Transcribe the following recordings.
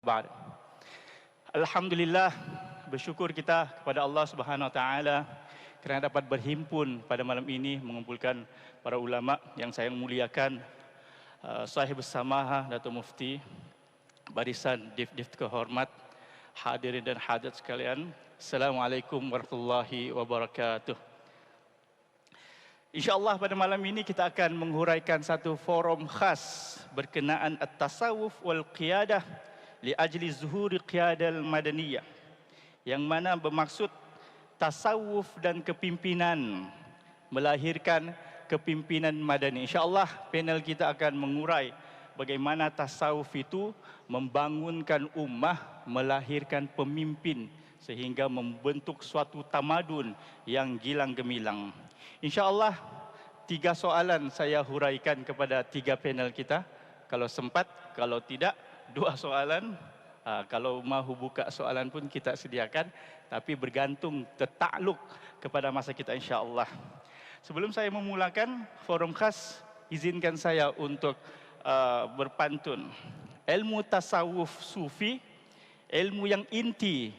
Ba'd. Alhamdulillah, bersyukur kita kepada Allah Subhanahu Wa Taala kerana dapat berhimpun pada malam ini mengumpulkan para ulama yang saya muliakan, sahib samaha Datuk Mufti, barisan div-div kehormat, hadirin dan hadirat sekalian. Assalamualaikum warahmatullahi wabarakatuh. InsyaAllah pada malam ini kita akan menghuraikan satu forum khas berkenaan at-tasawuf wal qiyadah li ajli zuhuri qiyadal madaniyah, yang mana bermaksud tasawuf dan kepimpinan melahirkan kepimpinan madani. InsyaAllah panel kita akan mengurai bagaimana tasawuf itu membangunkan ummah, melahirkan pemimpin sehingga membentuk suatu tamadun yang gilang gemilang. InsyaAllah 3 soalan saya huraikan kepada 3 panel kita. Kalau sempat, kalau tidak 2 soalan. Kalau mahu buka soalan pun kita sediakan, tapi bergantung tertakluk kepada masa kita insyaAllah. Sebelum saya memulakan forum khas, izinkan saya untuk berpantun. Ilmu tasawuf sufi, ilmu yang inti,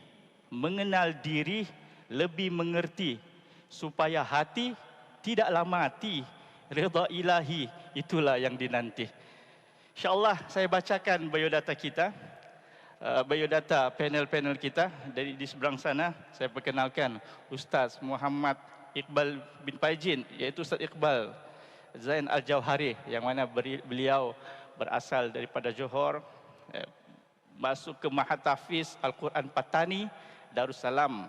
mengenal diri, lebih mengerti, supaya hati tidaklah mati, redha ilahi itulah yang dinanti. InsyaAllah saya bacakan biodata kita, biodata panel-panel kita. Dari di seberang sana saya perkenalkan Ustaz Muhammad Iqbal bin Faizin, iaitu Ustaz Iqbal Zain Al-Jauhari, yang mana beliau berasal daripada Johor, masuk ke Mahat Tahfiz Al-Quran Patani, Darussalam,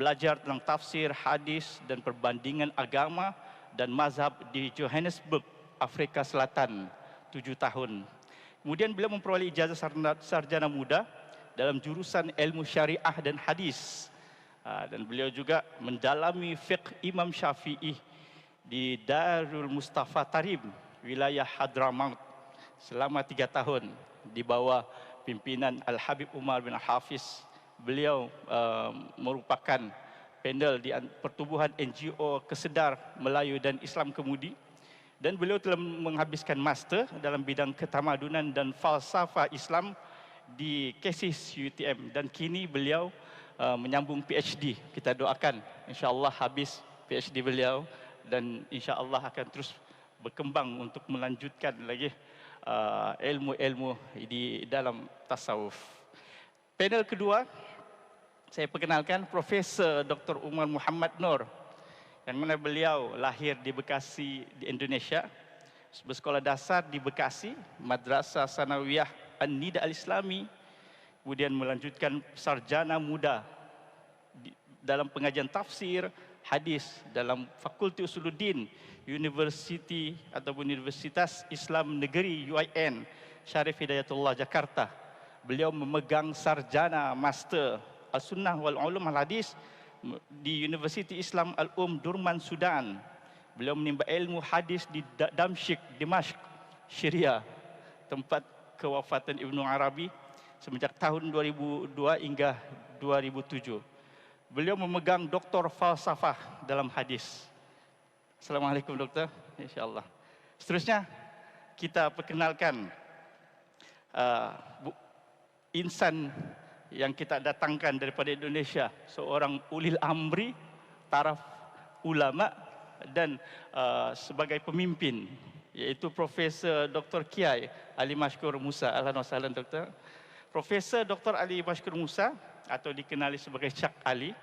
belajar tentang tafsir, hadis dan perbandingan agama dan mazhab di Johannesburg, Afrika Selatan, 7 tahun. Kemudian beliau memperoleh ijazah sarjana muda dalam jurusan ilmu syariah dan hadis. Dan beliau juga mendalami fiqh Imam Syafi'i di Darul Mustafa Tarim, wilayah Hadramaut, selama 3 tahun di bawah pimpinan Al-Habib Umar bin Hafiz. Beliau merupakan panel di pertubuhan NGO Kesedar Melayu dan Islam Kemudi, dan beliau telah menghabiskan master dalam bidang ketamadunan dan falsafah Islam di KSIS UTM, dan kini beliau menyambung PhD. Kita doakan insyaAllah habis PhD beliau dan insyaAllah akan terus berkembang untuk melanjutkan lagi ilmu-ilmu di dalam tasawuf. Panel kedua, saya perkenalkan Profesor Dr. Umar Muhammad Nur, yang mana beliau lahir di Bekasi di Indonesia, bersekolah dasar di Bekasi, Madrasah Sanawiyah An-Nida Al-Islami, kemudian melanjutkan sarjana muda dalam pengajian tafsir, hadis dalam Fakulti Usuluddin University ataupun Universitas Islam Negeri UIN Syarif Hidayatullah Jakarta. Beliau memegang sarjana master Al-Sunnah wal Ulum Al-Hadis di Universiti Islam Al-Durman Sudan. Beliau menimba ilmu hadis di Damsyik, Dimashq, Syria, tempat kewafatan Ibnu Arabi semenjak tahun 2002 hingga 2007. Beliau memegang doktor falsafah dalam hadis. Assalamualaikum doktor, insyaAllah. Seterusnya kita perkenalkan insan yang kita datangkan daripada Indonesia, seorang ulil amri, taraf ulama dan sebagai pemimpin, iaitu Profesor Dr. Kiai Ali Mashkur Musa. Ahlan wa sahlan doktor. Profesor Dr. Ali Mashkur Musa, atau dikenali sebagai Cak Ali,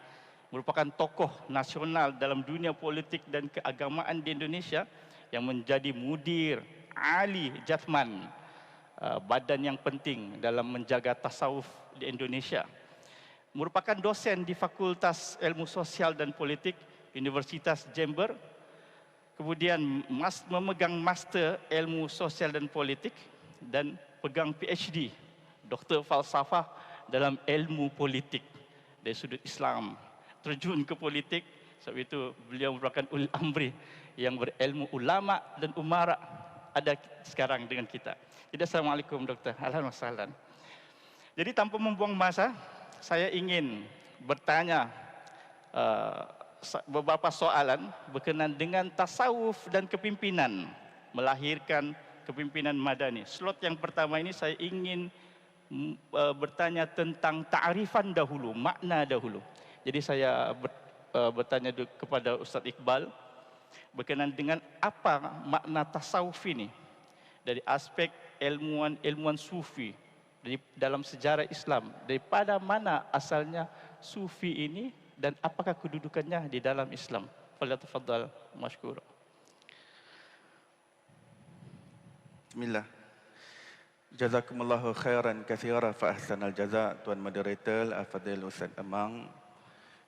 merupakan tokoh nasional dalam dunia politik dan keagamaan di Indonesia yang menjadi mudir Ali Jathman, badan yang penting dalam menjaga tasawuf di Indonesia. Merupakan dosen di Fakultas Ilmu Sosial dan Politik Universitas Jember. Kemudian memegang Master Ilmu Sosial dan Politik dan pegang PhD, Doktor Falsafah dalam ilmu politik dari sudut Islam. Terjun ke politik, sebab itu beliau merupakan ulil amri yang berilmu ulama dan umara ada sekarang dengan kita. Jadi assalamualaikum doktor. Ahlan wa sahlan. Jadi tanpa membuang masa, saya ingin bertanya beberapa soalan berkenaan dengan tasawuf dan kepimpinan, melahirkan kepimpinan madani. Slot yang pertama ini saya ingin bertanya tentang ta'rifan dahulu, makna dahulu. Jadi saya bertanya kepada Ustaz Iqbal berkenaan dengan apa makna tasawuf ini dari aspek ilmuwan sufi dalam sejarah Islam, daripada mana asalnya sufi ini dan apakah kedudukannya di dalam Islam. Falyatafaddal mashkura. Bismillah. Jazakumullahu khairan katsira fa ahsanal jaza, Tuan Moderator Al-Fadhil Ustaz Amang,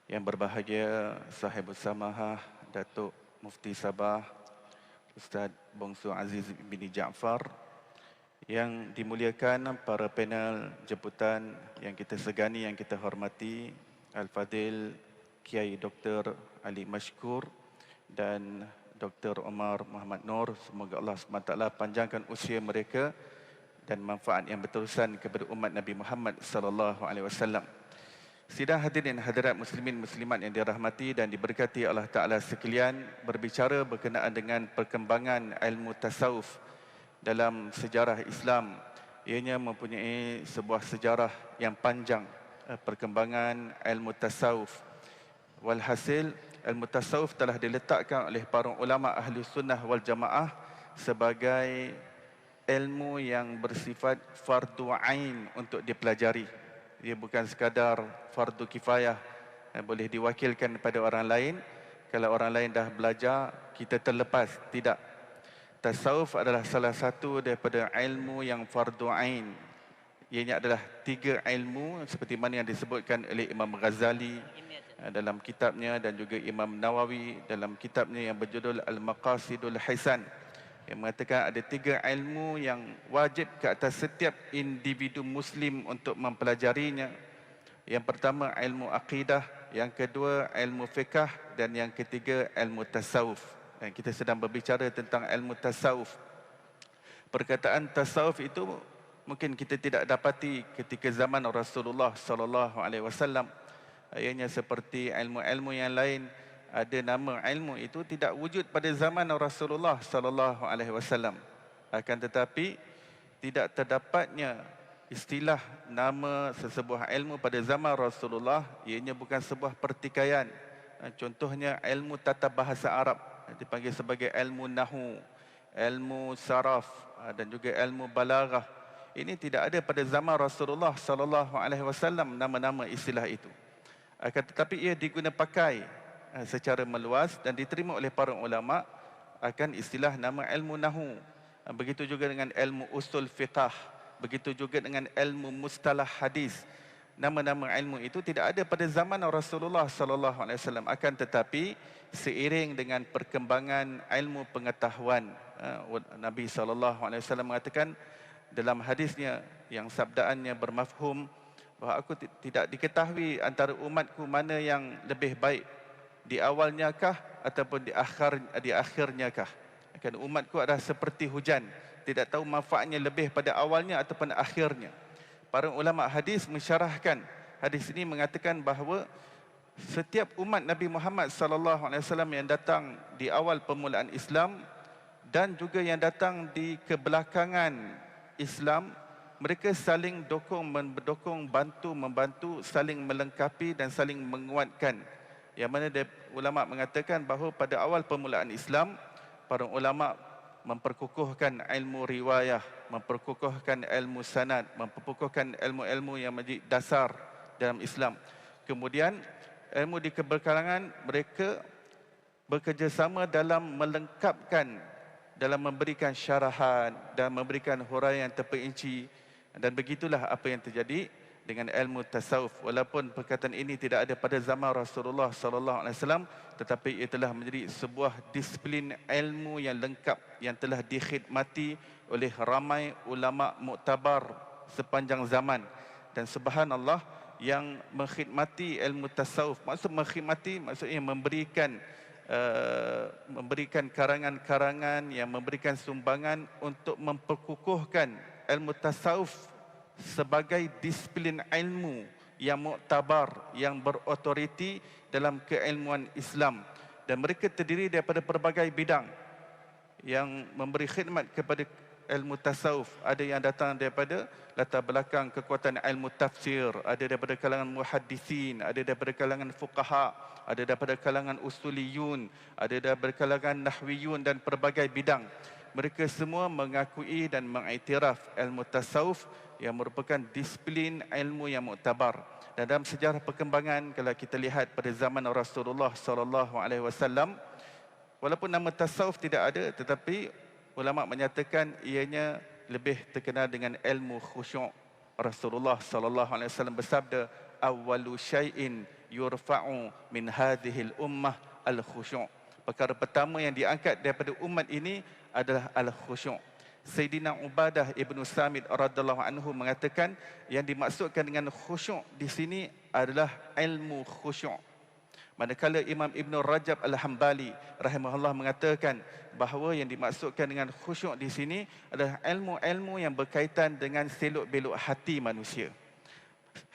yang berbahagia Sahibus Samahah Datuk Mufti Sabah Ustaz Bongsu Aziz bin Jaafar, yang dimuliakan para panel jemputan yang kita segani, yang kita hormati, Al-Fadhil Kiai Dr. Ali Mashkur dan Dr. Omar Muhammad Nur. Semoga Allah SWT panjangkan usia mereka dan manfaat yang berterusan kepada umat Nabi Muhammad sallallahu alaihi wasallam. Sidang hadirin hadirat muslimin muslimat yang dirahmati dan diberkati Allah Taala sekalian, berbicara berkenaan dengan perkembangan ilmu tasawuf dalam sejarah Islam. Ianya mempunyai sebuah sejarah yang panjang, perkembangan ilmu tasawuf. Walhasil, ilmu tasawuf telah diletakkan oleh para ulama ahli sunnah wal jamaah sebagai ilmu yang bersifat fardu ain untuk dipelajari. Dia bukan sekadar fardu kifayah yang boleh diwakilkan kepada orang lain. Kalau orang lain dah belajar, kita terlepas. Tidak. Tasawuf adalah salah satu daripada ilmu yang fardu ain. Ianya adalah 3 ilmu seperti mana yang disebutkan oleh Imam Ghazali dalam kitabnya dan juga Imam Nawawi dalam kitabnya yang berjudul Al-Maqasidul Hisan, yang mengatakan ada 3 ilmu yang wajib ke atas setiap individu Muslim untuk mempelajarinya. Yang pertama ilmu akidah, yang kedua ilmu fiqh, dan yang ketiga ilmu tasawuf. Dan kita sedang berbicara tentang ilmu tasawuf. Perkataan tasawuf itu mungkin kita tidak dapati ketika zaman Rasulullah sallallahu alaihi wasallam. Ianya seperti ilmu-ilmu yang lain, ada nama ilmu itu tidak wujud pada zaman Rasulullah sallallahu alaihi wasallam. Akan tetapi tidak terdapatnya istilah nama sesebuah ilmu pada zaman Rasulullah, ianya bukan sebuah pertikaian. Contohnya ilmu tata bahasa Arab dipanggil sebagai ilmu nahwu, ilmu saraf dan juga ilmu balaghah. Ini tidak ada pada zaman Rasulullah sallallahu alaihi wasallam nama-nama istilah itu. Akan tetapi ia digunakan pakai secara meluas dan diterima oleh para ulama akan istilah nama ilmu nahwu. Begitu juga dengan ilmu usul fiqh, begitu juga dengan ilmu mustalah hadis. Nama-nama ilmu itu tidak ada pada zaman Rasulullah sallallahu alaihi wasallam. Akan tetapi seiring dengan perkembangan ilmu pengetahuan, Nabi sallallahu alaihi wasallam mengatakan dalam hadisnya yang sabdaannya bermafhum bahawa aku tidak diketahui antara umatku mana yang lebih baik, di awalnya kah ataupun di akhirnya kah. Kan umatku adalah seperti hujan, tidak tahu manfaatnya lebih pada awalnya ataupun akhirnya. Para ulama hadis mensyarahkan hadis ini, mengatakan bahawa setiap umat Nabi Muhammad sallallahu alaihi wasallam yang datang di awal permulaan Islam dan juga yang datang di kebelakangan Islam, mereka saling mendokong, membantu, saling melengkapi dan saling menguatkan. Yang mana ulama mengatakan bahawa pada awal permulaan Islam, para ulama memperkukuhkan ilmu riwayah, memperkukuhkan ilmu sanad, memperkukuhkan ilmu-ilmu yang menjadi dasar dalam Islam. Kemudian ilmu di kebelakangan mereka bekerjasama dalam melengkapkan, dalam memberikan syarahan dan memberikan huraian yang terperinci. Dan begitulah apa yang terjadi dengan ilmu tasawuf. Walaupun perkataan ini tidak ada pada zaman Rasulullah sallallahu alaihi wasallam, tetapi ia telah menjadi sebuah disiplin ilmu yang lengkap yang telah dikhidmati oleh ramai ulama muktabar sepanjang zaman. Dan subhanallah, yang mengkhidmati ilmu tasawuf, maksudnya memberikan karangan-karangan, yang memberikan sumbangan untuk memperkukuhkan ilmu tasawuf sebagai disiplin ilmu yang muktabar, yang berotoriti dalam keilmuan Islam. Dan mereka terdiri daripada pelbagai bidang yang memberi khidmat kepada ilmu tasawuf, ada yang datang daripada latar belakang kekuatan ilmu tafsir, ada daripada kalangan muhaddisin, ada daripada kalangan fuqaha, ada daripada kalangan usuliyun, ada daripada kalangan nahwiyun dan pelbagai bidang. Mereka semua mengakui dan mengiktiraf ilmu tasawuf yang merupakan disiplin ilmu yang muktabar. Dan dalam sejarah perkembangan, kalau kita lihat pada zaman Rasulullah SAW, walaupun nama tasawuf tidak ada, tetapi ulama menyatakan ianya lebih terkenal dengan ilmu khusyuk. Rasulullah SAW bersabda, "Awwalu syai'in yurfa'u min hadhil ummah al-khusyuk." Perkara pertama yang diangkat daripada umat ini adalah al-khusyuk. Sayyidina Ubadah ibnu Samit radhiyallahu anhu mengatakan yang dimaksudkan dengan khusyuk di sini adalah ilmu khusyuk. Manakala Imam Ibn Rajab Al-Hambali rahimahullah mengatakan bahawa yang dimaksudkan dengan khusyuk di sini adalah ilmu-ilmu yang berkaitan dengan seluk-beluk hati manusia.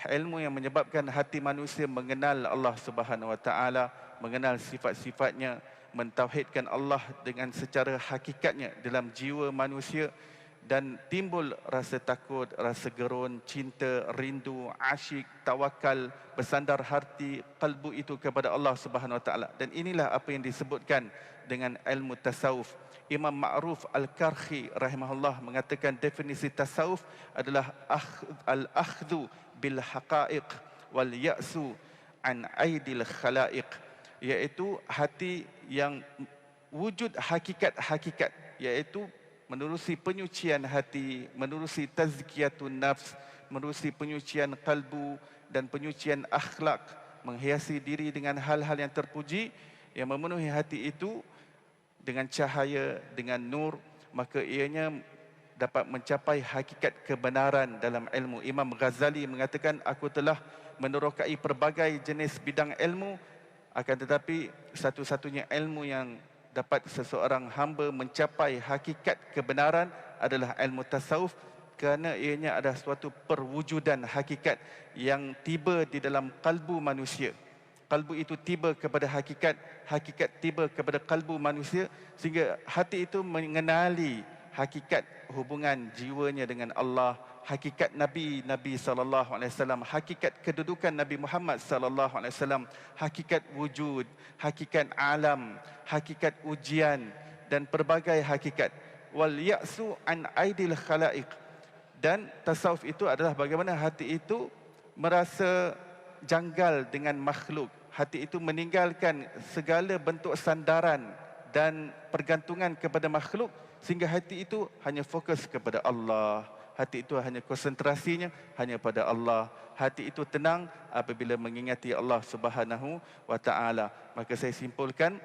Ilmu yang menyebabkan hati manusia mengenal Allah Subhanahu Wa Taala, mengenal sifat-sifatnya, mentauhidkan Allah dengan secara hakikatnya dalam jiwa manusia, dan timbul rasa takut, rasa gerun, cinta, rindu, asyik, tawakal, bersandar hati kalbu itu kepada Allah Subhanahu Wa Taala. Dan inilah apa yang disebutkan dengan ilmu tasawuf. Imam Ma'ruf Al-Karhi rahimahullah mengatakan definisi tasawuf adalah al-akhdhu bil haqa'iq wal ya'su an aidil khalaiq, iaitu hati yang wujud hakikat-hakikat, iaitu menerusi penyucian hati, menerusi tazkiyatun nafs, menerusi penyucian kalbu dan penyucian akhlak, menghiasi diri dengan hal-hal yang terpuji, yang memenuhi hati itu dengan cahaya, dengan nur, maka ianya dapat mencapai hakikat kebenaran dalam ilmu. Imam Ghazali mengatakan, aku telah menerokai pelbagai jenis bidang ilmu, akan tetapi satu-satunya ilmu yang dapat seseorang hamba mencapai hakikat kebenaran adalah ilmu tasawuf, kerana ianya adalah suatu perwujudan hakikat yang tiba di dalam kalbu manusia. Kalbu itu tiba kepada hakikat, hakikat tiba kepada kalbu manusia, sehingga hati itu mengenali hakikat hubungan jiwanya dengan Allah, hakikat Nabi SAW, hakikat kedudukan Nabi Muhammad SAW, hakikat wujud, hakikat alam, hakikat ujian dan pelbagai hakikat. Wal ya'su an aidil khalaiq. Dan tasawuf itu adalah bagaimana hati itu merasa janggal dengan makhluk. Hati itu meninggalkan segala bentuk sandaran dan pergantungan kepada makhluk, sehingga hati itu hanya fokus kepada Allah. Hati itu hanya konsentrasinya hanya pada Allah. Hati itu tenang apabila mengingati Allah Subhanahu Wa Taala. Maka saya simpulkan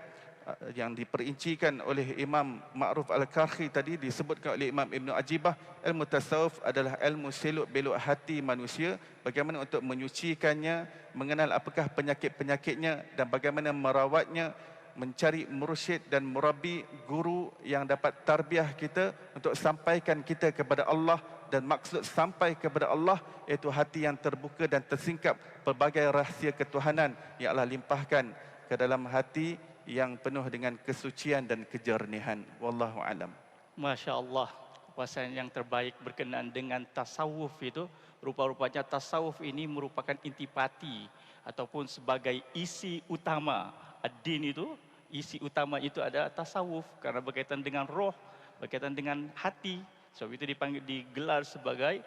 yang diperincikan oleh Imam Ma'ruf Al-Karhi tadi, disebutkan oleh Imam Ibn Ajibah, ilmu tasawuf adalah ilmu seluk-beluk hati manusia, bagaimana untuk menyucikannya, mengenal apakah penyakit-penyakitnya dan bagaimana merawatnya, mencari mursyid dan murabbi, guru yang dapat tarbiyah kita untuk sampaikan kita kepada Allah. Dan maksud sampai kepada Allah iaitu hati yang terbuka dan tersingkap pelbagai rahsia ketuhanan yang Allah limpahkan ke dalam hati yang penuh dengan kesucian dan kejernihan. Wallahu alam. Masya Allah, kuasaan yang terbaik berkenaan dengan tasawuf itu, rupa-rupanya tasawuf ini merupakan intipati ataupun sebagai isi utama ad-din itu. Isi utama itu ada tasawuf karena berkaitan dengan roh, berkaitan dengan hati. Sebab itu digelar sebagai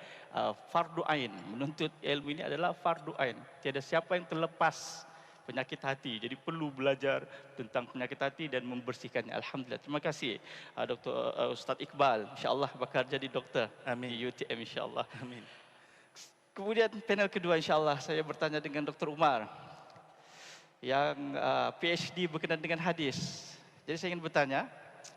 fardu ain. Menuntut ilmu ini adalah fardu ain. Tiada siapa yang terlepas penyakit hati. Jadi perlu belajar tentang penyakit hati dan membersihkannya. Alhamdulillah. Terima kasih Dr. Ustaz Iqbal. InsyaAllah bakal jadi doktor. Amin. Di UTM insyaAllah. Amin. Kemudian panel kedua insyaAllah saya bertanya dengan Dr. Umar yang PhD berkenaan dengan hadis. Jadi saya ingin bertanya,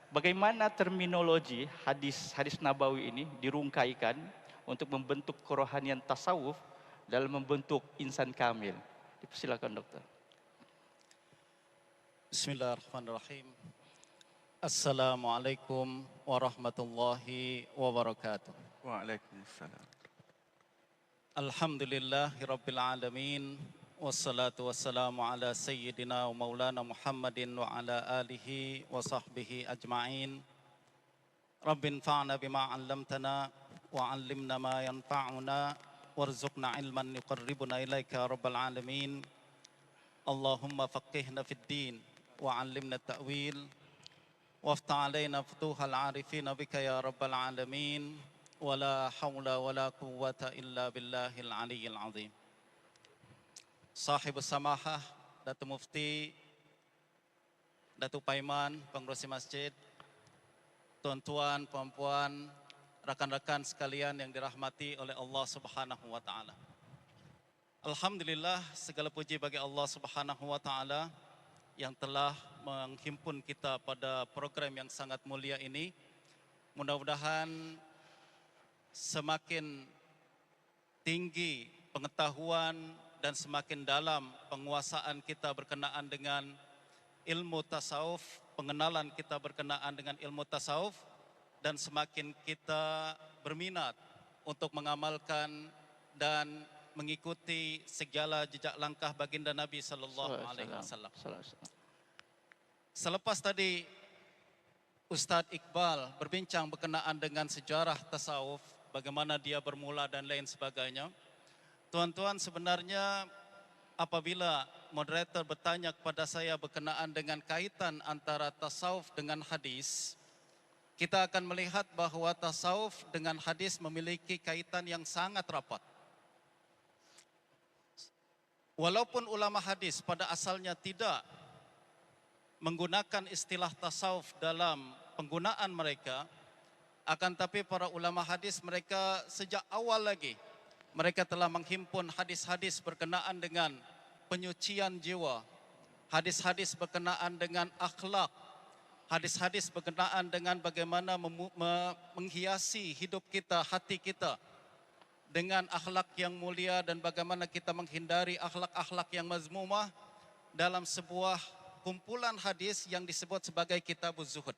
bagaimana terminologi hadis Nabawi ini dirungkaikan untuk membentuk kerohanian tasawuf dalam membentuk insan kamil? Silakan dokter. Bismillahirrahmanirrahim. Assalamualaikum warahmatullahi wabarakatuh. Waalaikumsalam. Alhamdulillahirabbil alamin. Wassalatu wassalamu ala sayyidina wa maulana Muhammadin wa ala alihi wa sahbihi ajma'in. رب انفعنا بما علمتنا وعلمنا ما ينفعنا وارزقنا علما يقربنا إليك يا رب العالمين. اللهم فقهنا في الدين وعلمنا التأويل وافتح علينا فتوح العارفين بك يا رب العالمين. ولا حول ولا قوة إلا بالله العلي العظيم. Sahibus Samahah, Datuk Mufti, Datuk Paiman, Pengerusi Masjid, tuan-tuan, puan-puan, rakan-rakan sekalian yang dirahmati oleh Allah Subhanahu wa taala. Alhamdulillah, segala puji bagi Allah Subhanahu wa taala yang telah menghimpun kita pada program yang sangat mulia ini. Mudah-mudahan semakin tinggi pengetahuan dan semakin dalam penguasaan kita berkenaan dengan ilmu tasawuf, pengenalan kita berkenaan dengan ilmu tasawuf, dan semakin kita berminat untuk mengamalkan dan mengikuti segala jejak langkah baginda Nabi sallallahu alaihi wasallam. Selepas tadi Ustadz Iqbal berbincang berkenaan dengan sejarah tasawuf, bagaimana dia bermula dan lain sebagainya. Tuan-tuan, sebenarnya apabila moderator bertanya kepada saya berkenaan dengan kaitan antara tasawuf dengan hadis, kita akan melihat bahwa tasawuf dengan hadis memiliki kaitan yang sangat rapat. Walaupun ulama hadis pada asalnya tidak menggunakan istilah tasawuf dalam penggunaan mereka, akan tapi para ulama hadis mereka sejak awal lagi mereka telah menghimpun hadis-hadis berkenaan dengan penyucian jiwa, hadis-hadis berkenaan dengan akhlak, hadis-hadis berkenaan dengan bagaimana menghiasi hidup kita, hati kita dengan akhlak yang mulia dan bagaimana kita menghindari akhlak-akhlak yang mazmumah dalam sebuah kumpulan hadis yang disebut sebagai Kitabuz Zuhud.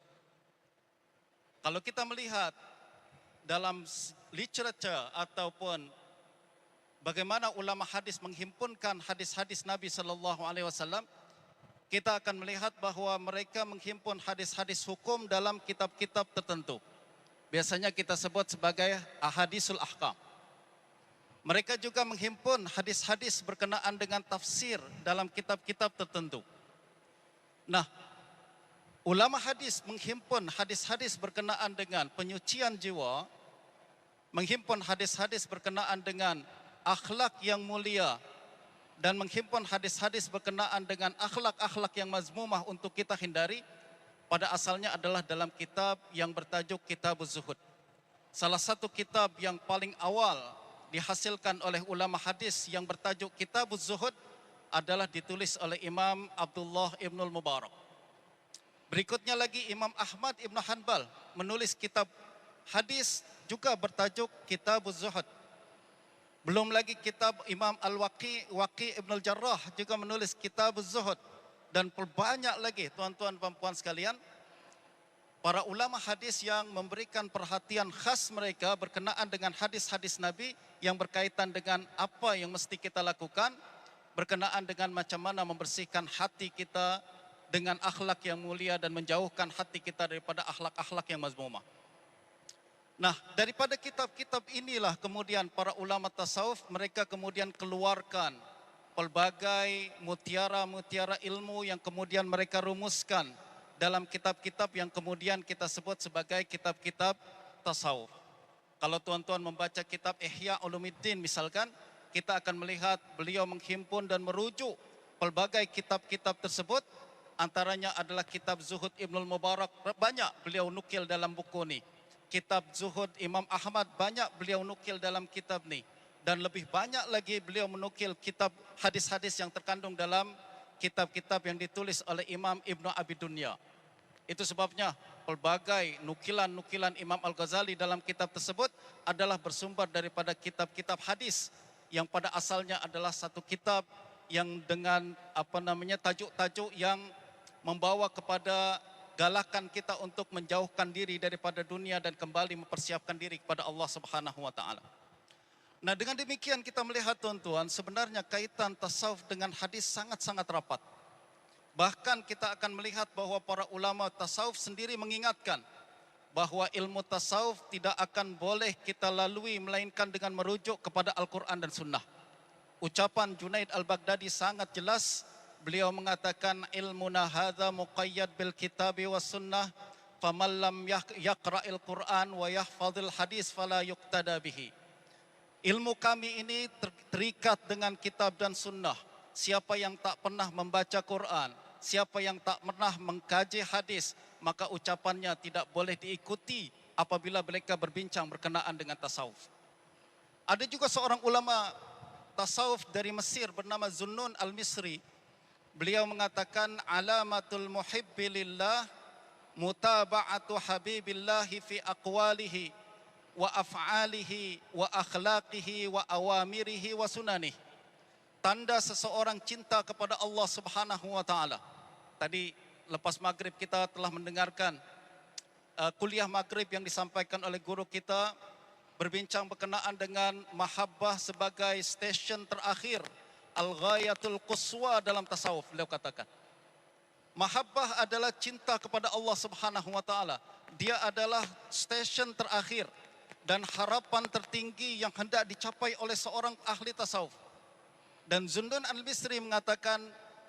Kalau kita melihat dalam literature ataupun bagaimana ulama hadis menghimpunkan hadis-hadis Nabi sallallahu alaihi wasallam, kita akan melihat bahwa mereka menghimpun hadis-hadis hukum dalam kitab-kitab tertentu. Biasanya kita sebut sebagai ahadisul ahkam. Mereka juga menghimpun hadis-hadis berkenaan dengan tafsir dalam kitab-kitab tertentu. Nah, ulama hadis menghimpun hadis-hadis berkenaan dengan penyucian jiwa, menghimpun hadis-hadis berkenaan dengan akhlak yang mulia, dan menghimpun hadis-hadis berkenaan dengan akhlak-akhlak yang mazmumah untuk kita hindari, pada asalnya adalah dalam kitab yang bertajuk Kitabuz Zuhud. Salah satu kitab yang paling awal dihasilkan oleh ulama hadis yang bertajuk Kitabuz Zuhud adalah ditulis oleh Imam Abdullah Ibnul Mubarak. Berikutnya lagi Imam Ahmad Ibn Hanbal menulis kitab hadis juga bertajuk Kitabuz Zuhud. Belum lagi kitab Imam Al-Waqi Ibn Al-Jarrah juga menulis Kitabuz Zuhud. Dan banyak lagi tuan-tuan dan puan sekalian, para ulama hadis yang memberikan perhatian khas mereka berkenaan dengan hadis-hadis Nabi yang berkaitan dengan apa yang mesti kita lakukan, berkenaan dengan macam mana membersihkan hati kita dengan akhlak yang mulia dan menjauhkan hati kita daripada akhlak-akhlak yang mazmumah. Nah, daripada kitab-kitab inilah kemudian para ulama tasawuf mereka kemudian keluarkan pelbagai mutiara-mutiara ilmu yang kemudian mereka rumuskan dalam kitab-kitab yang kemudian kita sebut sebagai kitab-kitab tasawuf. Kalau tuan-tuan membaca kitab Ihya Ulumuddin misalkan, kita akan melihat beliau menghimpun dan merujuk pelbagai kitab-kitab tersebut. Antaranya adalah kitab Zuhud Ibnul Mubarak, banyak beliau nukil dalam buku ini. Kitab Zuhud Imam Ahmad banyak beliau nukil dalam kitab ini. Dan lebih banyak lagi beliau menukil kitab hadis-hadis yang terkandung dalam kitab-kitab yang ditulis oleh Imam Ibnu Abi Dunya. Itu sebabnya pelbagai nukilan-nukilan Imam Al-Ghazali dalam kitab tersebut adalah bersumber daripada kitab-kitab hadis yang pada asalnya adalah satu kitab yang dengan tajuk-tajuk yang membawa kepada galakan kita untuk menjauhkan diri daripada dunia dan kembali mempersiapkan diri kepada Allah Subhanahu wa taala. Nah, dengan demikian kita melihat tuan-tuan, sebenarnya kaitan tasawuf dengan hadis sangat-sangat rapat. Bahkan kita akan melihat bahwa para ulama tasawuf sendiri mengingatkan bahwa ilmu tasawuf tidak akan boleh kita lalui melainkan dengan merujuk kepada Al-Quran dan Sunnah. Ucapan Junaid Al-Baghdadi sangat jelas. Beliau mengatakan ilmuna hadza muqayyad bil kitabi was sunnah faman lam yaqra'il Quran wa yahfazil hadis fala yuqtada bihi. Ilmu kami ini terikat dengan kitab dan sunnah. Siapa yang tak pernah membaca Quran, siapa yang tak pernah mengkaji hadis, maka ucapannya tidak boleh diikuti apabila mereka berbincang berkenaan dengan tasawuf. Ada juga seorang ulama tasawuf dari Mesir bernama Zunnun al-Misri. Beliau mengatakan alamatul muhibbi lillah mutaba'atu habibillahi fi aqwalihi wa af'alihi wa akhlaqihi wa awamirihi wa sunanih. Tanda seseorang cinta kepada Allah Subhanahu wa taala. Tadi lepas maghrib kita telah mendengarkan kuliah maghrib yang disampaikan oleh guru kita berbincang berkenaan dengan mahabbah sebagai stesen terakhir, al-ghayatul quswa dalam tasawuf. Beliau katakan mahabbah adalah cinta kepada Allah Subhanahu wa taala. Dia adalah stesen terakhir dan harapan tertinggi yang hendak dicapai oleh seorang ahli tasawuf. Dan Zunnun al-Misri mengatakan,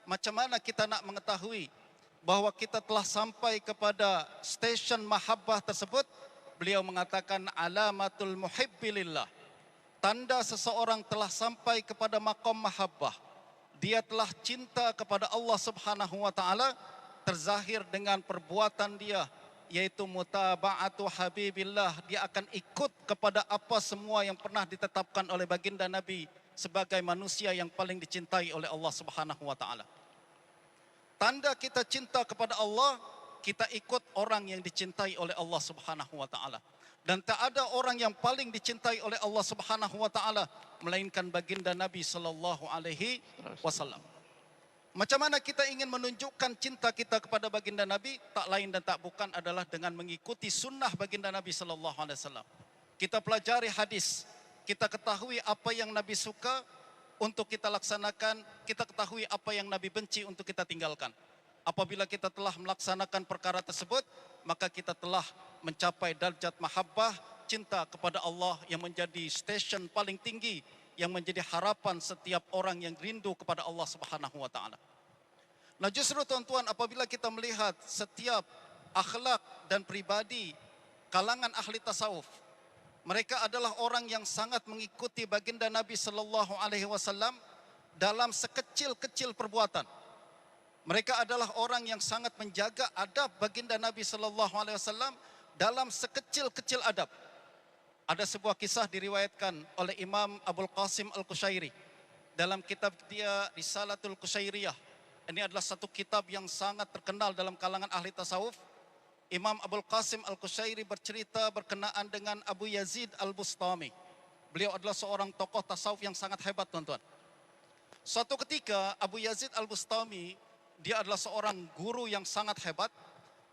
macam mana kita nak mengetahui bahwa kita telah sampai kepada stesen mahabbah tersebut? Beliau mengatakan alamatul muhibbi lillah. Tanda seseorang telah sampai kepada maqam mahabbah, dia telah cinta kepada Allah Subhanahu wa taala, terzahir dengan perbuatan dia, yaitu mutaba'atu habibillah. Dia akan ikut kepada apa semua yang pernah ditetapkan oleh baginda Nabi sebagai manusia yang paling dicintai oleh Allah Subhanahu wa taala. Tanda kita cinta kepada Allah, kita ikut orang yang dicintai oleh Allah Subhanahu wa taala. Dan tak ada orang yang paling dicintai oleh Allah Subhanahu wa taala melainkan baginda Nabi sallallahu alaihi wasallam. Macam mana kita ingin menunjukkan cinta kita kepada baginda Nabi? Tak lain dan tak bukan adalah dengan mengikuti sunnah baginda Nabi sallallahu alaihi wasallam. Kita pelajari hadis, kita ketahui apa yang Nabi suka untuk kita laksanakan, kita ketahui apa yang Nabi benci untuk kita tinggalkan. Apabila kita telah melaksanakan perkara tersebut, maka kita telah mencapai darjat mahabbah, cinta kepada Allah yang menjadi stesen paling tinggi, yang menjadi harapan setiap orang yang rindu kepada Allah Subhanahu wa taala. Nah, justru tuan-tuan, apabila kita melihat setiap akhlak dan pribadi kalangan ahli tasawuf, mereka adalah orang yang sangat mengikuti baginda Nabi sallallahu alaihi wasallam dalam sekecil-kecil perbuatan. Mereka adalah orang yang sangat menjaga adab baginda Nabi sallallahu alaihi wasallam dalam sekecil-kecil adab. Ada sebuah kisah diriwayatkan oleh Imam Abul Qasim Al-Qushairi dalam kitab dia Risalatul Qushairiyah. Ini adalah satu kitab yang sangat terkenal dalam kalangan ahli tasawuf. Imam Abul Qasim Al-Qushairi bercerita berkenaan dengan Abu Yazid Al-Bustami. Beliau adalah seorang tokoh tasawuf yang sangat hebat, tuan-tuan. Suatu ketika Abu Yazid Al-Bustami, dia adalah seorang guru yang sangat hebat.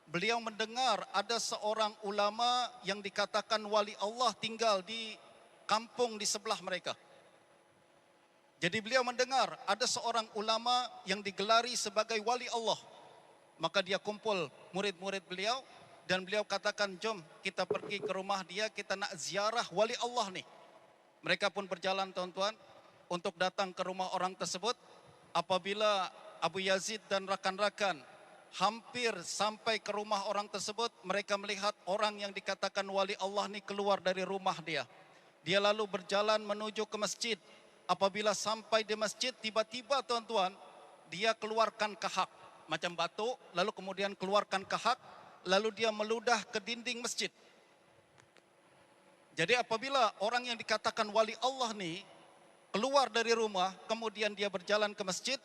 Beliau mendengar ada seorang ulama yang dikatakan wali Allah tinggal di kampung di sebelah mereka. Jadi beliau mendengar ada seorang ulama yang digelari sebagai wali Allah. Maka dia kumpul murid-murid beliau dan beliau katakan, jom kita pergi ke rumah dia, kita nak ziarah wali Allah nih. Mereka pun berjalan, tuan-tuan, untuk datang ke rumah orang tersebut. Apabila Abu Yazid dan rakan-rakan hampir sampai ke rumah orang tersebut, mereka melihat orang yang dikatakan wali Allah ini keluar dari rumah dia. Dia lalu berjalan menuju ke masjid. Apabila sampai di masjid, tiba-tiba, tuan-tuan, dia keluarkan kahak macam batu, lalu kemudian keluarkan kahak, lalu dia meludah ke dinding masjid. Jadi apabila orang yang dikatakan wali Allah ni keluar dari rumah, kemudian dia berjalan ke masjid,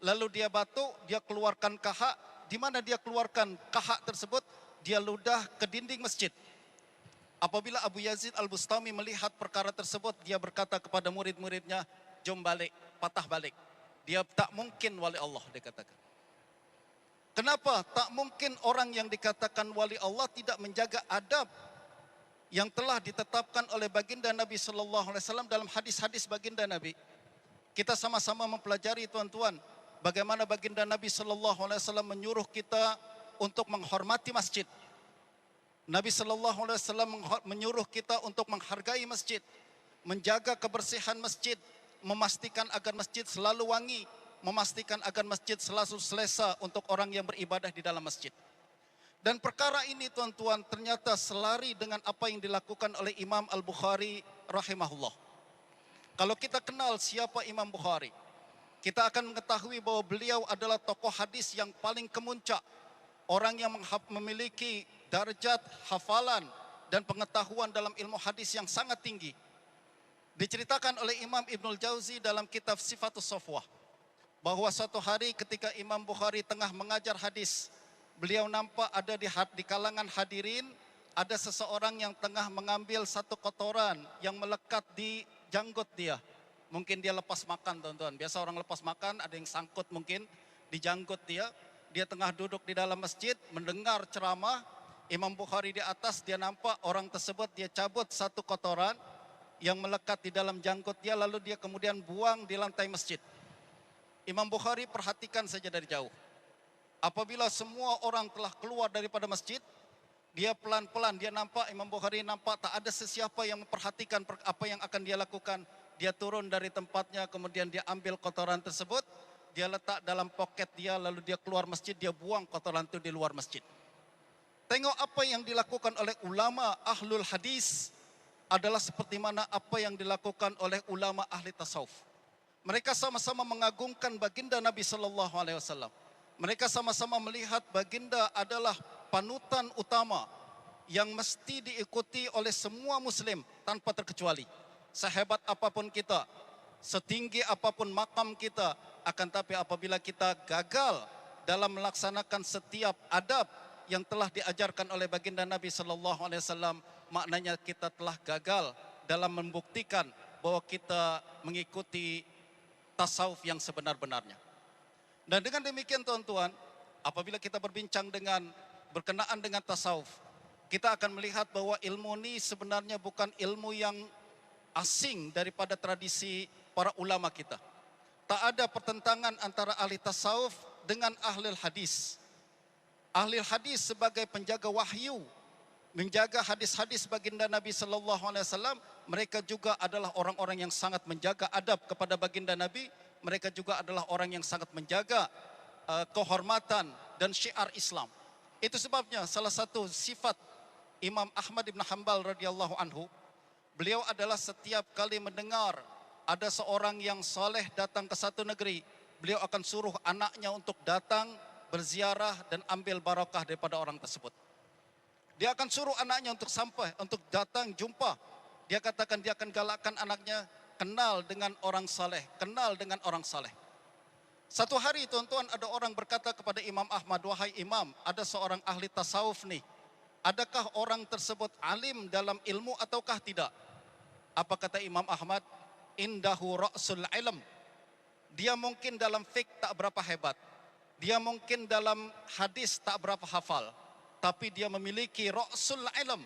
lalu dia batuk, dia keluarkan kahak. Di mana dia keluarkan kahak tersebut? Dia ludah ke dinding masjid. Apabila Abu Yazid Al-Bustami melihat perkara tersebut, dia berkata kepada murid-muridnya, jom balik, patah balik. Dia tak mungkin wali Allah, dia katakan. Kenapa? Tak mungkin orang yang dikatakan wali Allah tidak menjaga adab yang telah ditetapkan oleh baginda Nabi sallallahu alaihi wasallam dalam hadis-hadis baginda Nabi. Kita sama-sama mempelajari, tuan-tuan, bagaimana baginda Nabi sallallahu alaihi wasallam menyuruh kita untuk menghormati masjid. Nabi sallallahu alaihi wasallam menyuruh kita untuk menghargai masjid, menjaga kebersihan masjid, memastikan agar masjid selalu wangi, memastikan agar masjid selalu selesa untuk orang yang beribadah di dalam masjid. Dan perkara ini tuan-tuan ternyata selari dengan apa yang dilakukan oleh Imam Al-Bukhari rahimahullah. Kalau kita kenal siapa Imam Bukhari, kita akan mengetahui bahwa beliau adalah tokoh hadis yang paling kemuncak. Orang yang memiliki darjat hafalan dan pengetahuan dalam ilmu hadis yang sangat tinggi. Diceritakan oleh Imam Ibnul Jauzi dalam kitab Sifatus Safwah, bahwa suatu hari ketika Imam Bukhari tengah mengajar hadis, beliau nampak ada di kalangan hadirin, ada seseorang yang tengah mengambil satu kotoran yang melekat di janggut dia. Mungkin dia lepas makan, tuan-tuan. Biasa orang lepas makan, ada yang sangkut mungkin di janggut dia. Dia tengah duduk di dalam masjid, mendengar ceramah. Imam Bukhari di atas, dia nampak orang tersebut, dia cabut satu kotoran yang melekat di dalam janggut dia, lalu dia kemudian buang di lantai masjid. Imam Bukhari perhatikan saja dari jauh. Apabila semua orang telah keluar daripada masjid, dia pelan-pelan, dia nampak, Imam Bukhari nampak tak ada sesiapa yang memperhatikan apa yang akan dia lakukan. Dia turun dari tempatnya, kemudian dia ambil kotoran tersebut, dia letak dalam poket dia, lalu dia keluar masjid, dia buang kotoran itu di luar masjid. Tengok apa yang dilakukan oleh ulama ahlul hadis adalah seperti mana apa yang dilakukan oleh ulama ahli tasawuf. Mereka sama-sama mengagungkan baginda Nabi sallallahu alaihi wasallam. Mereka sama-sama melihat baginda adalah panutan utama yang mesti diikuti oleh semua muslim tanpa terkecuali. Sehebat apapun kita, setinggi apapun makam kita, akan tapi apabila kita gagal dalam melaksanakan setiap adab yang telah diajarkan oleh baginda Nabi sallallahu alaihi wasallam, maknanya kita telah gagal dalam membuktikan bahwa kita mengikuti tasawuf yang sebenar-benarnya. Dan dengan demikian tuan-tuan, apabila kita berkenaan dengan tasawuf, kita akan melihat bahwa ilmu ini sebenarnya bukan ilmu yang asing daripada tradisi para ulama kita. Tak ada pertentangan antara ahli tasawuf dengan ahli hadis. Ahli hadis sebagai penjaga wahyu, menjaga hadis-hadis baginda Nabi sallallahu alaihi wasallam, mereka juga adalah orang-orang yang sangat menjaga adab kepada baginda Nabi. Mereka juga adalah orang yang sangat menjaga kehormatan dan syiar Islam. Itu sebabnya salah satu sifat Imam Ahmad bin Hanbal radhiyallahu anhu, beliau adalah setiap kali mendengar ada seorang yang soleh datang ke satu negeri, beliau akan suruh anaknya untuk datang berziarah dan ambil barakah daripada orang tersebut. Dia akan suruh anaknya untuk datang jumpa. Dia katakan dia akan galakkan anaknya kenal dengan orang saleh, kenal dengan orang saleh. Satu hari tuan-tuan, ada orang berkata kepada Imam Ahmad, wahai Imam, ada seorang ahli tasawuf nih. Adakah orang tersebut alim dalam ilmu ataukah tidak? Apa kata Imam Ahmad? Indahu ra'sul ilm. Dia mungkin dalam fiqh tak berapa hebat. Dia mungkin dalam hadis tak berapa hafal. Tapi dia memiliki ra'sul ilm.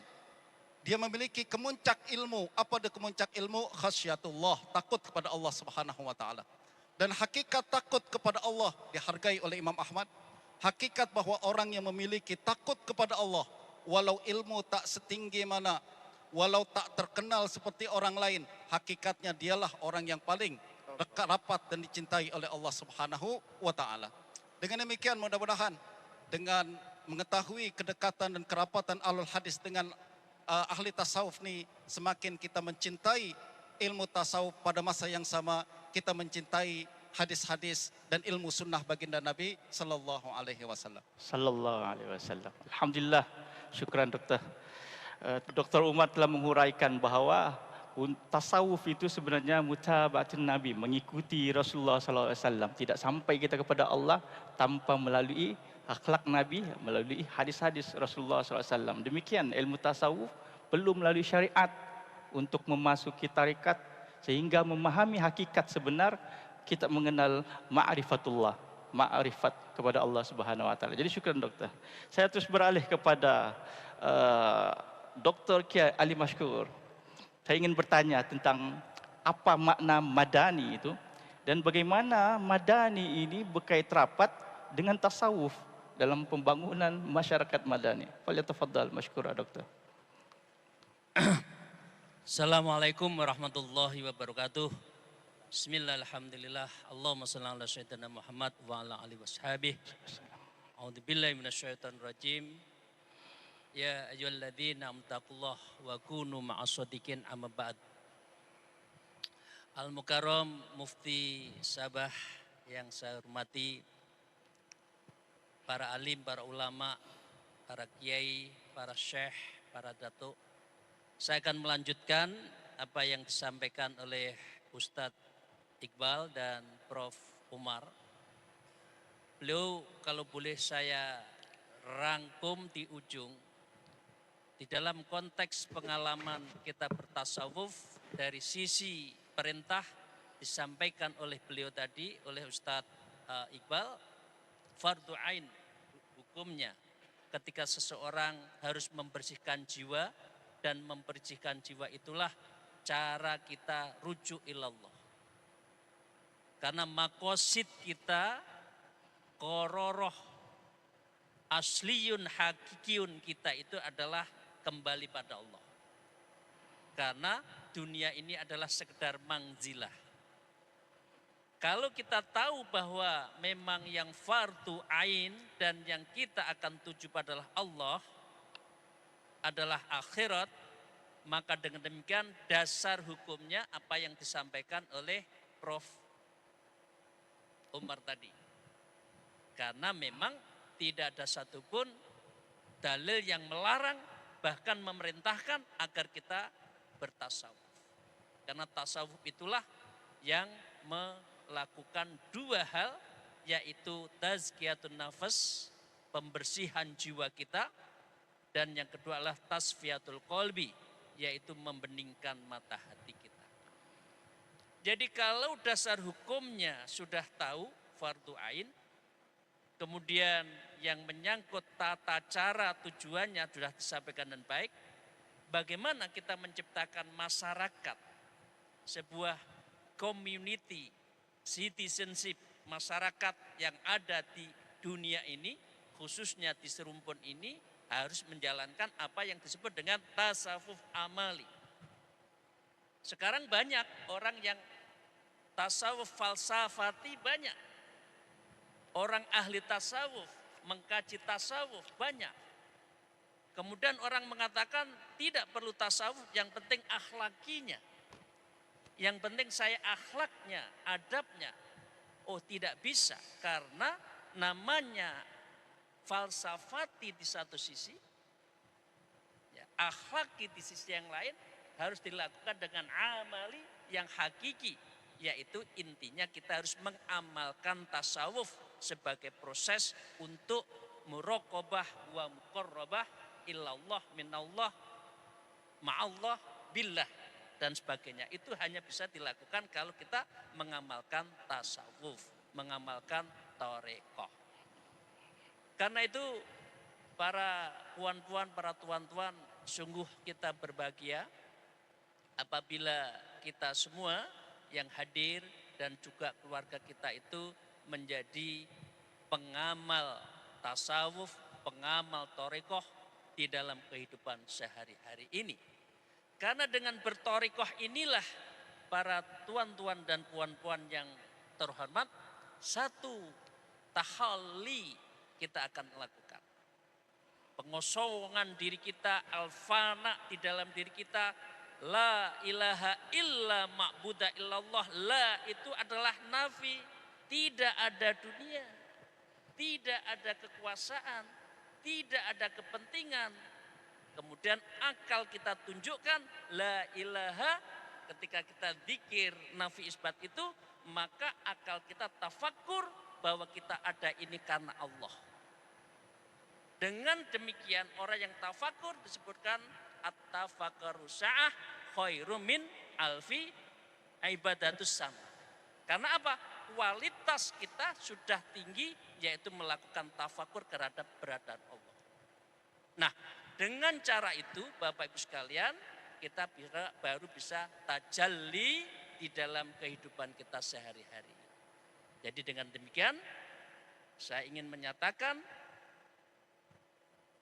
Dia memiliki kemuncak ilmu. Apa dia kemuncak ilmu? Khasyatullah, takut kepada Allah Subhanahu wa taala. Dan hakikat takut kepada Allah dihargai oleh Imam Ahmad. Hakikat bahwa orang yang memiliki takut kepada Allah, walau ilmu tak setinggi mana, walau tak terkenal seperti orang lain, hakikatnya dialah orang yang paling rapat dan dicintai oleh Allah Subhanahu wa taala. Dengan demikian mudah-mudahan dengan mengetahui kedekatan dan kerapatan ahlul hadis dengan ahli tasawuf ni, semakin kita mencintai ilmu tasawuf, pada masa yang sama kita mencintai hadis-hadis dan ilmu sunnah baginda Nabi sallallahu alaihi wasallam. Sallallahu alaihi wasallam. Alhamdulillah, syukran doktor. Dr. Umar telah menguraikan bahawa tasawuf itu sebenarnya mutaba'atun Nabi, mengikuti Rasulullah sallallahu alaihi wasallam. Tidak sampai kita kepada Allah tanpa melalui akhlak Nabi, melalui hadis-hadis Rasulullah sallallahu alaihi wasallam. Demikian ilmu tasawuf perlu melalui syariat untuk memasuki tarikat sehingga memahami hakikat sebenar, kita mengenal ma'rifatullah, ma'rifat kepada Allah Subhanahu wa taala. Jadi syukran doktor. Saya terus beralih kepada Dr. Kiai Ali Mashkur. Saya ingin bertanya tentang apa makna madani itu dan bagaimana madani ini berkait rapat dengan tasawuf. dalam pembangunan masyarakat madani. Falyatafaddal masykura Doktor. Assalamualaikum warahmatullahi wabarakatuh. Bismillah, alhamdulillah. Allahumma salli ala sayyidina Muhammad wa ala alihi washabihi. A'udzubillahi minasyaitonir rajim. Ya ayyuhalladzina amtaqullah wa kunu ma'as-shadiqin, amma ba'd. Al-Mukarram Mufti Sabah yang saya hormati, para alim, para ulama, para kiai, para syekh, para datuk. Saya akan melanjutkan apa yang disampaikan oleh Ustadz Iqbal dan Prof. Umar. Beliau, kalau boleh saya rangkum di ujung, di dalam konteks pengalaman kita bertasawuf dari sisi perintah disampaikan oleh beliau tadi, oleh Ustadz Iqbal, fardu ain hukumnya ketika seseorang harus membersihkan jiwa, dan membersihkan jiwa itulah cara kita rujuk ilallah. Karena makosid kita, kororoh asliyun hakikiyun kita itu adalah kembali pada Allah. Karena dunia ini adalah sekedar mangzilah. Kalau kita tahu bahwa memang yang fardu ain dan yang kita akan tuju padalah Allah adalah akhirat, maka dengan demikian dasar hukumnya apa yang disampaikan oleh Prof. Umar tadi. Karena memang tidak ada satupun dalil yang melarang, bahkan memerintahkan agar kita bertasawuf. Karena tasawuf itulah yang melakukan dua hal, yaitu tazkiyatun nafas, pembersihan jiwa kita, dan yang kedua adalah tasfiyatul qalbi, yaitu membeningkan mata hati kita. Jadi kalau dasar hukumnya sudah tahu fardu ain, kemudian yang menyangkut tata cara tujuannya sudah disampaikan dan baik, bagaimana kita menciptakan masyarakat, sebuah community, citizenship, masyarakat yang ada di dunia ini, khususnya di serumpun ini, harus menjalankan apa yang disebut dengan tasawuf amali. Sekarang banyak orang yang tasawuf falsafati, banyak. Orang ahli tasawuf, mengkaji tasawuf banyak. Kemudian orang mengatakan tidak perlu tasawuf, yang penting akhlakinya. Yang penting saya akhlaknya, adabnya. Oh, tidak bisa, karena namanya falsafati di satu sisi, ya, akhlaki di sisi yang lain harus dilakukan dengan amali yang hakiki, yaitu intinya kita harus mengamalkan tasawuf sebagai proses untuk muraqabah wa muqarrabah illallah minallah ma'allah billah dan sebagainya. Itu hanya bisa dilakukan kalau kita mengamalkan tasawuf, mengamalkan thariqah. Karena itu para puan-puan, para tuan-tuan, sungguh kita berbahagia apabila kita semua yang hadir dan juga keluarga kita itu menjadi pengamal tasawuf, pengamal thariqah di dalam kehidupan sehari-hari ini. Karena dengan berthariqah inilah para tuan-tuan dan puan-puan yang terhormat, satu tahalli kita akan lakukan. Pengosongan diri kita, al-fana di dalam diri kita, la ilaha illa ma'buda illallah. La itu adalah nafi, tidak ada dunia, tidak ada kekuasaan, tidak ada kepentingan. Kemudian akal kita tunjukkan la ilaha, ketika kita zikir nafi isbat itu, maka akal kita tafakkur bahwa kita ada ini karena Allah. Dengan demikian orang yang tafakur disebutkan at-tafakkaru sa'ah khairum min alfi ibadatus sama. Karena apa? Kualitas kita sudah tinggi, yaitu melakukan tafakur terhadap keberadaan Allah. Nah, dengan cara itu Bapak Ibu sekalian, kita baru bisa tajalli di dalam kehidupan kita sehari-hari. Jadi dengan demikian saya ingin menyatakan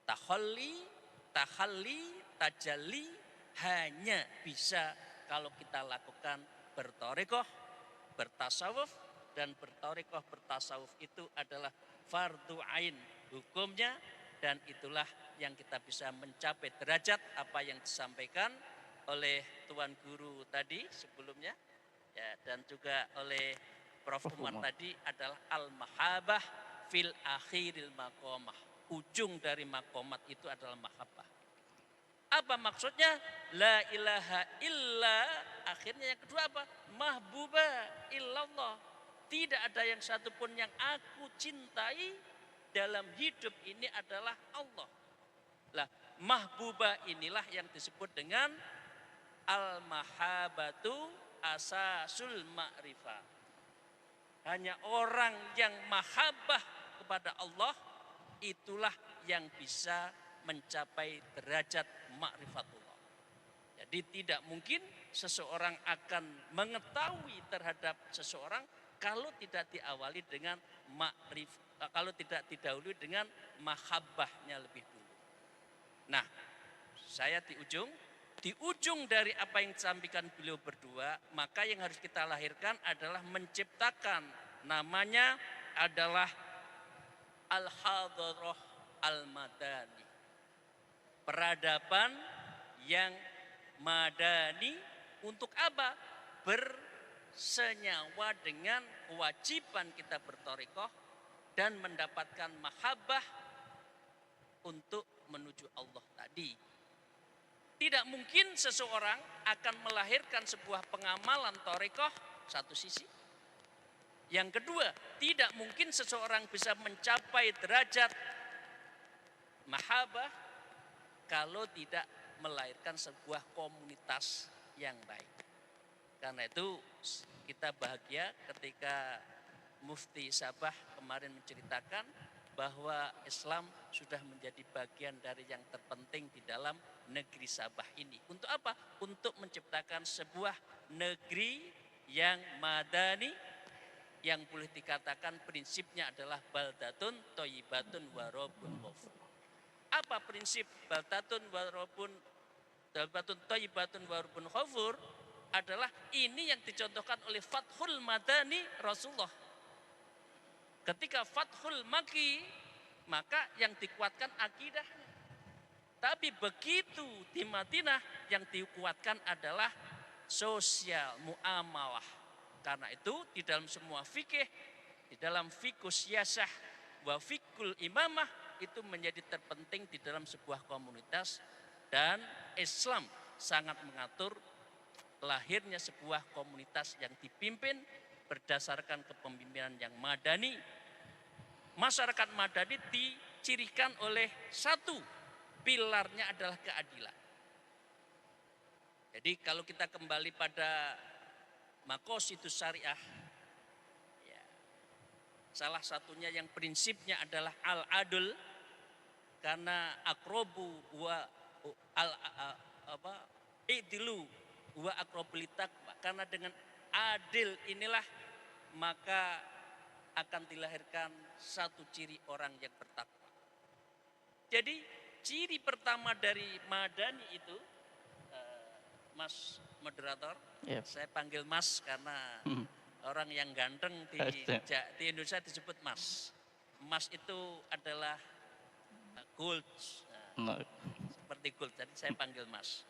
Tahalli, tajalli hanya bisa kalau kita lakukan bertorikoh, bertasawuf, dan bertorikoh, bertasawuf itu adalah fardu ain hukumnya, dan itulah yang kita bisa mencapai derajat apa yang disampaikan oleh Tuan Guru tadi sebelumnya, ya, dan juga oleh Prof. Umar tadi adalah al-mahabah fil akhiril maqamah. Ujung dari makomat itu adalah mahabbah. Apa maksudnya? La ilaha illa, akhirnya yang kedua apa? Mahbuba illallah. Tidak ada yang satupun yang aku cintai dalam hidup ini adalah Allah. Lah, mahbuba inilah yang disebut dengan al-mahabatu asasul ma'rifah. Hanya orang yang mahabbah kepada Allah itulah yang bisa mencapai derajat ma'rifatullah. Jadi tidak mungkin seseorang akan mengetahui terhadap seseorang kalau tidak diawali dengan kalau tidak didahului dengan mahabbahnya lebih dulu. Nah, saya di ujung dari apa yang disampaikan beliau berdua, maka yang harus kita lahirkan adalah menciptakan, namanya adalah al-hadarah al-madani. Peradaban yang madani untuk apa? Bersenyawa dengan kewajiban kita bertorikoh dan mendapatkan mahabbah untuk menuju Allah tadi. Tidak mungkin seseorang akan melahirkan sebuah pengamalan torikoh, satu sisi. Yang kedua, tidak mungkin seseorang bisa mencapai derajat mahabbah kalau tidak melahirkan sebuah komunitas yang baik. Karena itu kita bahagia ketika Mufti Sabah kemarin menceritakan bahwa Islam sudah menjadi bagian dari yang terpenting di dalam negeri Sabah ini. Untuk apa? Untuk menciptakan sebuah negeri yang madani, yang boleh dikatakan prinsipnya adalah baldatun thayyibatun wa rabbun ghafur. Apa prinsip baldatun thayyibatun wa rabbun ghafur? Adalah ini yang dicontohkan oleh Fathul Madani Rasulullah. Ketika Fathul Makki, maka yang dikuatkan akidahnya. Tapi begitu di Madinah, yang dikuatkan adalah sosial, muamalah. Karena itu di dalam semua fikih, di dalam fikus siyasah, wa fikul imamah, itu menjadi terpenting di dalam sebuah komunitas. Dan Islam sangat mengatur lahirnya sebuah komunitas yang dipimpin berdasarkan kepemimpinan yang madani. Masyarakat madani dicirikan oleh satu, pilarnya adalah keadilan. Jadi kalau kita kembali pada maqasidus syariah, ya, salah satunya yang prinsipnya adalah al-adl, karena akrobu wa i'dilu wa akrobilitak, karena dengan adil inilah maka akan dilahirkan satu ciri orang yang bertakwa. Jadi ciri pertama dari madani itu, Mas moderator, saya panggil Mas karena orang yang ganteng di Indonesia disebut Mas. Mas itu adalah gold, seperti gold, jadi saya panggil Mas.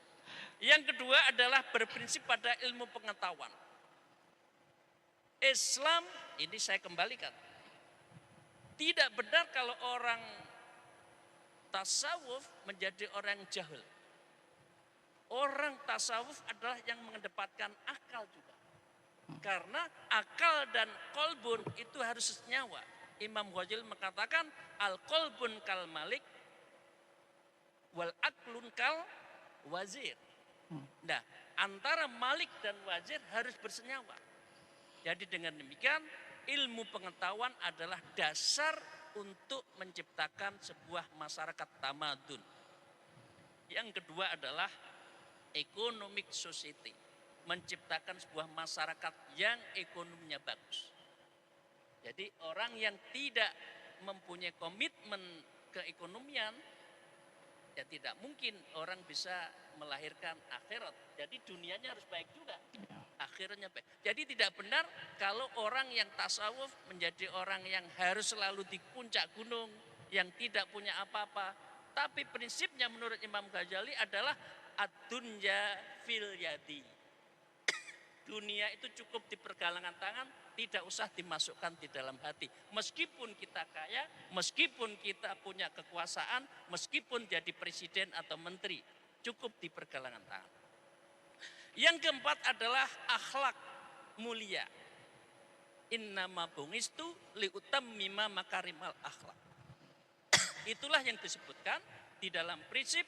Yang kedua adalah berprinsip pada ilmu pengetahuan. Islam, ini saya kembalikan, tidak benar kalau orang tasawuf menjadi orang jahil. Orang tasawuf adalah yang mengedepankan akal juga. Karena akal dan kolbun itu harus senyawa. Imam Ghazali mengatakan al-kolbun kal malik wal aklun kal wazir. Nah, antara malik dan wazir harus bersenyawa. Jadi dengan demikian ilmu pengetahuan adalah dasar untuk menciptakan sebuah masyarakat tamadun. Yang kedua adalah economic society, menciptakan sebuah masyarakat yang ekonominya bagus. Jadi orang yang tidak mempunyai komitmen keekonomian, Ya tidak mungkin orang bisa melahirkan akhirat. Jadi dunianya harus baik juga. Akhirnya baik. Jadi tidak benar kalau orang yang tasawuf menjadi orang yang harus selalu di puncak gunung, yang tidak punya apa-apa. Tapi prinsipnya menurut Imam Ghazali adalah ad-dunya fil yadi. Dunia itu cukup di pergelangan tangan, tidak usah dimasukkan di dalam hati. Meskipun kita kaya, meskipun kita punya kekuasaan, meskipun jadi presiden atau menteri, cukup di pergelangan tangan. Yang keempat adalah akhlak mulia. Innama bungistu liutammima makarimal akhlak. Itulah yang disebutkan di dalam prinsip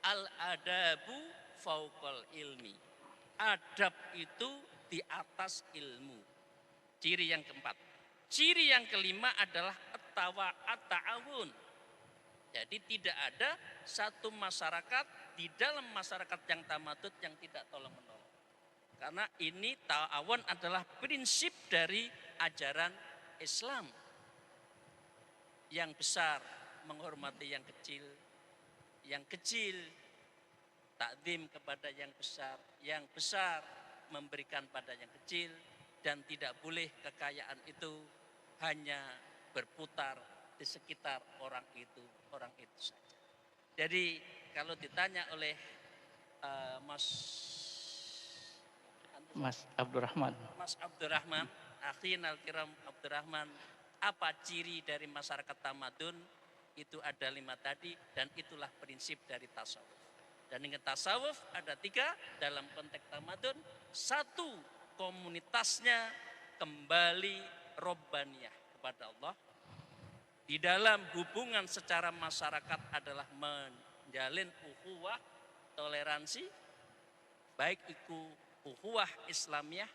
al-adabu fauqal ilmi. Adab itu di atas ilmu. Ciri yang keempat. Ciri yang kelima adalah at-ta'awun. Jadi tidak ada satu masyarakat di dalam masyarakat yang tamadud yang tidak tolong menolong. Karena ini ta'awun adalah prinsip dari ajaran Islam. Yang besar menghormati yang kecil takdim kepada yang besar memberikan pada yang kecil, dan tidak boleh kekayaan itu hanya berputar di sekitar orang itu saja. Jadi kalau ditanya oleh Mas Abdurrahman, akhin al-kiram Abdurrahman, apa ciri dari masyarakat tamadun? Itu ada 5 tadi, dan itulah prinsip dari tasawuf. Dan dengan tasawuf ada 3 dalam konteks tamadun. 1, komunitasnya kembali robbaniyah kepada Allah. Di dalam hubungan secara masyarakat adalah menjalin ukhuwah, toleransi, baik itu ukhuwah Islamiyah,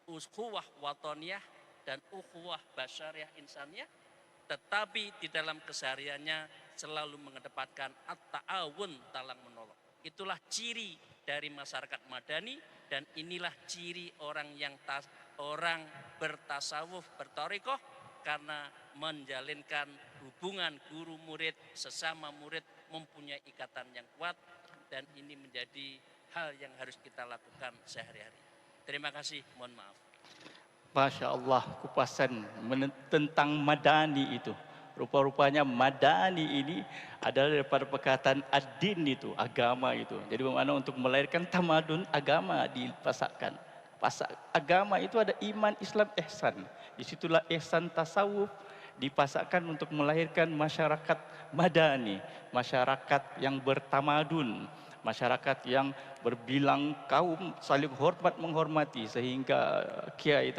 ukhuwah watoniyah, dan ukhuwah basyariah insaniyah. Tetapi di dalam kesehariannya selalu mengedepankan at-ta'awun, talang menolong. Itulah ciri dari masyarakat madani, dan inilah ciri orang yang orang bertasawuf, berthariqah, karena menjalinkan hubungan guru murid, sesama murid mempunyai ikatan yang kuat, dan ini menjadi hal yang harus kita lakukan sehari-hari. Terima kasih, mohon maaf. Masya Allah, kupasan tentang madani itu. Rupa-rupanya madani ini adalah daripada perkataan ad-din itu, agama itu. Jadi bermakna untuk melahirkan tamadun, agama dipasakkan. Agama itu ada iman, Islam, ihsan. Disitulah ihsan tasawuf dipasakkan untuk melahirkan masyarakat madani, masyarakat yang bertamadun, masyarakat yang berbilang kaum saling hormat menghormati, sehingga Kiai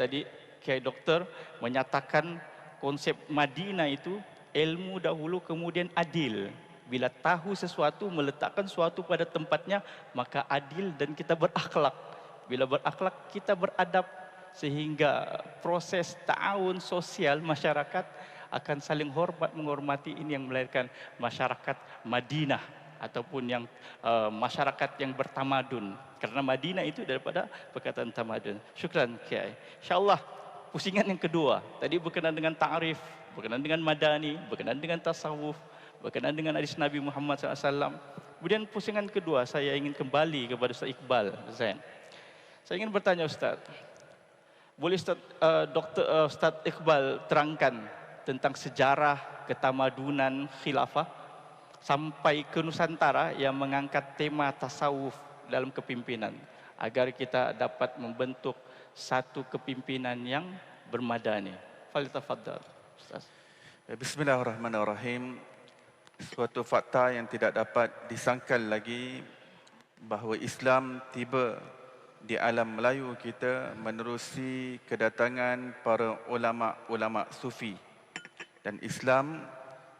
Dokter menyatakan konsep Madinah itu ilmu dahulu kemudian adil. Bila tahu sesuatu, meletakkan sesuatu pada tempatnya, maka adil dan kita berakhlak. Bila berakhlak, kita beradab, sehingga proses ta'awun sosial masyarakat akan saling hormat menghormati. Ini yang melahirkan masyarakat Madinah, ataupun yang masyarakat yang bertamadun. Karena Madinah itu daripada perkataan tamadun. Syukran Kiai. InsyaAllah pusingan yang kedua tadi berkenaan dengan ta'rif, berkenaan dengan madani, berkenaan dengan tasawuf, berkenaan dengan hadis Nabi Muhammad SAW. Kemudian pusingan kedua saya ingin kembali kepada Ustaz Iqbal Zain. Saya ingin bertanya Ustaz, boleh Ustaz Iqbal terangkan tentang sejarah ketamadunan khilafah sampai ke Nusantara yang mengangkat tema tasawuf dalam kepimpinan, agar kita dapat membentuk satu kepimpinan yang bermadani. Falyatafaddal Ustaz. Bismillahirrahmanirrahim. Suatu fakta yang tidak dapat disangkal lagi bahawa Islam tiba di alam Melayu kita menerusi kedatangan para ulama-ulama sufi, dan Islam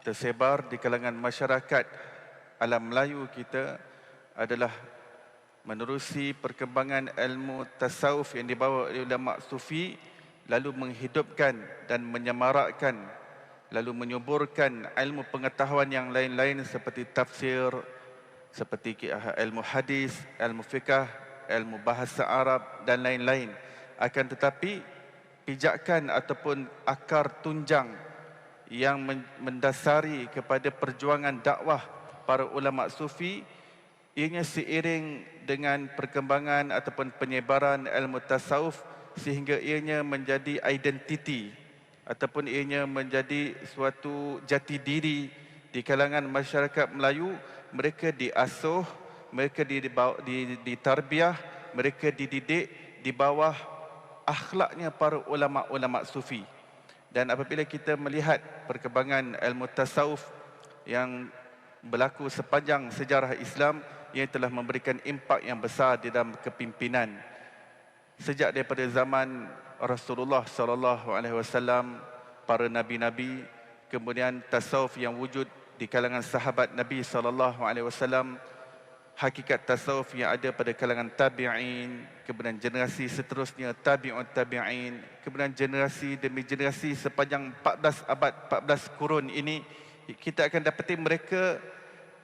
tersebar di kalangan masyarakat alam Melayu kita adalah menerusi perkembangan ilmu tasawuf yang dibawa oleh ulama sufi, lalu menghidupkan dan menyemarakkan, lalu menyuburkan ilmu pengetahuan yang lain-lain seperti tafsir, seperti ilmu hadis, ilmu fiqh, ilmu bahasa Arab dan lain-lain. Akan tetapi pijakan ataupun akar tunjang yang mendasari kepada perjuangan dakwah para ulama sufi, ianya seiring dengan perkembangan ataupun penyebaran ilmu tasawuf sehingga ianya menjadi identiti ataupun ianya menjadi suatu jati diri di kalangan masyarakat Melayu. Mereka diasuh, mereka ditarbiah, mereka dididik di bawah akhlaknya para ulama-ulama sufi. Dan apabila kita melihat perkembangan ilmu tasawuf yang berlaku sepanjang sejarah Islam, ia telah memberikan impak yang besar di dalam kepimpinan. Sejak daripada zaman Rasulullah SAW, para nabi-nabi, kemudian tasawuf yang wujud di kalangan sahabat Nabi SAW, hakikat tasawuf yang ada pada kalangan tabi'in, kemudian generasi seterusnya tabi'un tabi'in, kemudian generasi demi generasi sepanjang 14 abad, 14 kurun ini, kita akan dapati mereka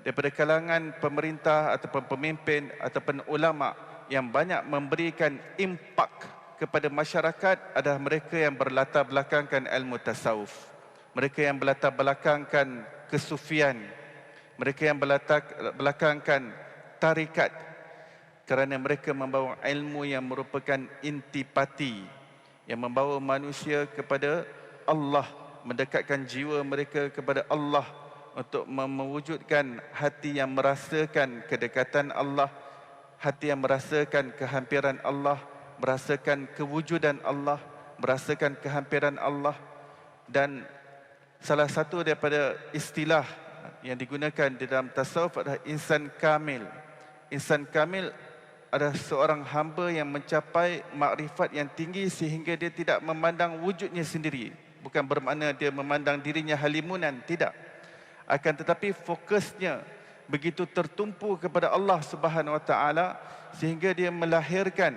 daripada kalangan pemerintah ataupun pemimpin ataupun ulama yang banyak memberikan impak kepada masyarakat adalah mereka yang berlatar belakangkan ilmu tasawuf. Mereka yang berlatar belakangkan kesufian. Mereka yang berlatar belakangkan tarikat. Kerana mereka membawa ilmu yang merupakan intipati, yang membawa manusia kepada Allah, mendekatkan jiwa mereka kepada Allah, untuk mewujudkan hati yang merasakan kedekatan Allah, hati yang merasakan kehampiran Allah, merasakan kewujudan Allah, merasakan kehampiran Allah. Dan salah satu daripada istilah yang digunakan di dalam tasawuf adalah insan kamil. Insan kamil adalah seorang hamba yang mencapai makrifat yang tinggi sehingga dia tidak memandang wujudnya sendiri. Bukan bermakna dia memandang dirinya halimunan, tidak. Akan tetapi fokusnya begitu tertumpu kepada Allah Subhanahu Wa Taala sehingga dia melahirkan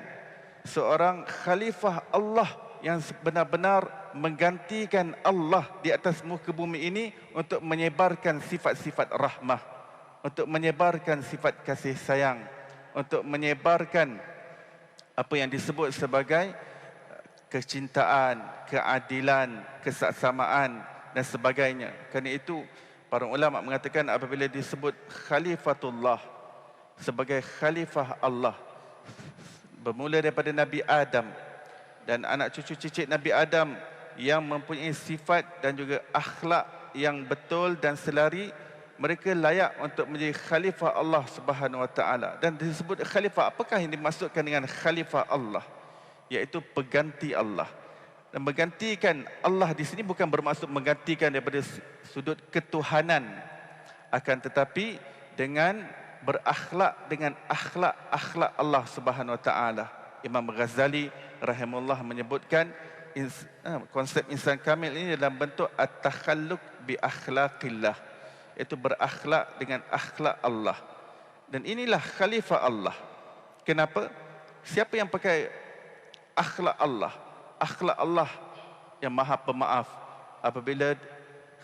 seorang khalifah Allah yang benar-benar menggantikan Allah di atas muka bumi ini untuk menyebarkan sifat-sifat rahmah, untuk menyebarkan sifat kasih sayang, untuk menyebarkan apa yang disebut sebagai kecintaan, keadilan, kesaksamaan dan sebagainya. Kerana itu para ulama mengatakan apabila disebut khalifatullah sebagai khalifah Allah, bermula daripada Nabi Adam dan anak cucu cicit Nabi Adam yang mempunyai sifat dan juga akhlak yang betul dan selari, mereka layak untuk menjadi khalifah Allah Subhanahu Wa Taala. Dan disebut khalifah, apakah yang dimaksudkan dengan khalifah Allah? Iaitu pengganti Allah. Dan menggantikan Allah di sini bukan bermaksud menggantikan daripada sudut ketuhanan, akan tetapi dengan berakhlak dengan akhlak Allah Subhanahu Wa Taala. Imam Ghazali rahimahullah menyebutkan konsep insan kamil ini dalam bentuk at-takhalluq bi akhlaqillah, iaitu berakhlak dengan akhlak Allah. Dan inilah khalifah Allah. Kenapa? Siapa yang pakai akhlak Allah? Akhlak Allah yang maha pemaaf. Apabila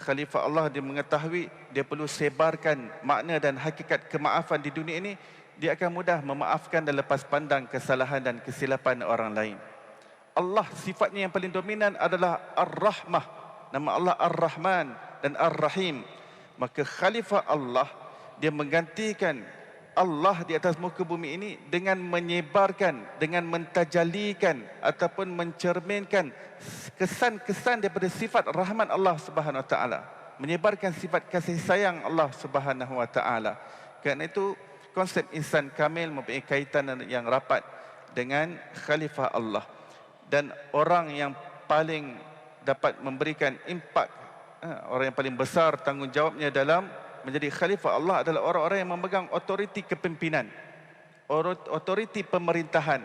khalifah Allah dia mengetahui dia perlu sebarkan makna dan hakikat kemaafan di dunia ini, dia akan mudah memaafkan dan lepas pandang kesalahan dan kesilapan orang lain. Allah sifatnya yang paling dominan adalah Ar-Rahmah. Nama Allah Ar-Rahman dan Ar-Rahim. Maka khalifah Allah dia menggantikan Allah di atas muka bumi ini dengan menyebarkan, dengan mentajalikan ataupun mencerminkan kesan-kesan daripada sifat rahmat Allah Subhanahu Wa Taala, menyebarkan sifat kasih sayang Allah Subhanahu Wa Taala. Kerana itu konsep insan kamil mempunyai kaitan yang rapat dengan khalifah Allah. Dan orang yang paling dapat memberikan impak, orang yang paling besar tanggungjawabnya dalam menjadi khalifah Allah adalah orang-orang yang memegang otoriti kepimpinan, otoriti pemerintahan.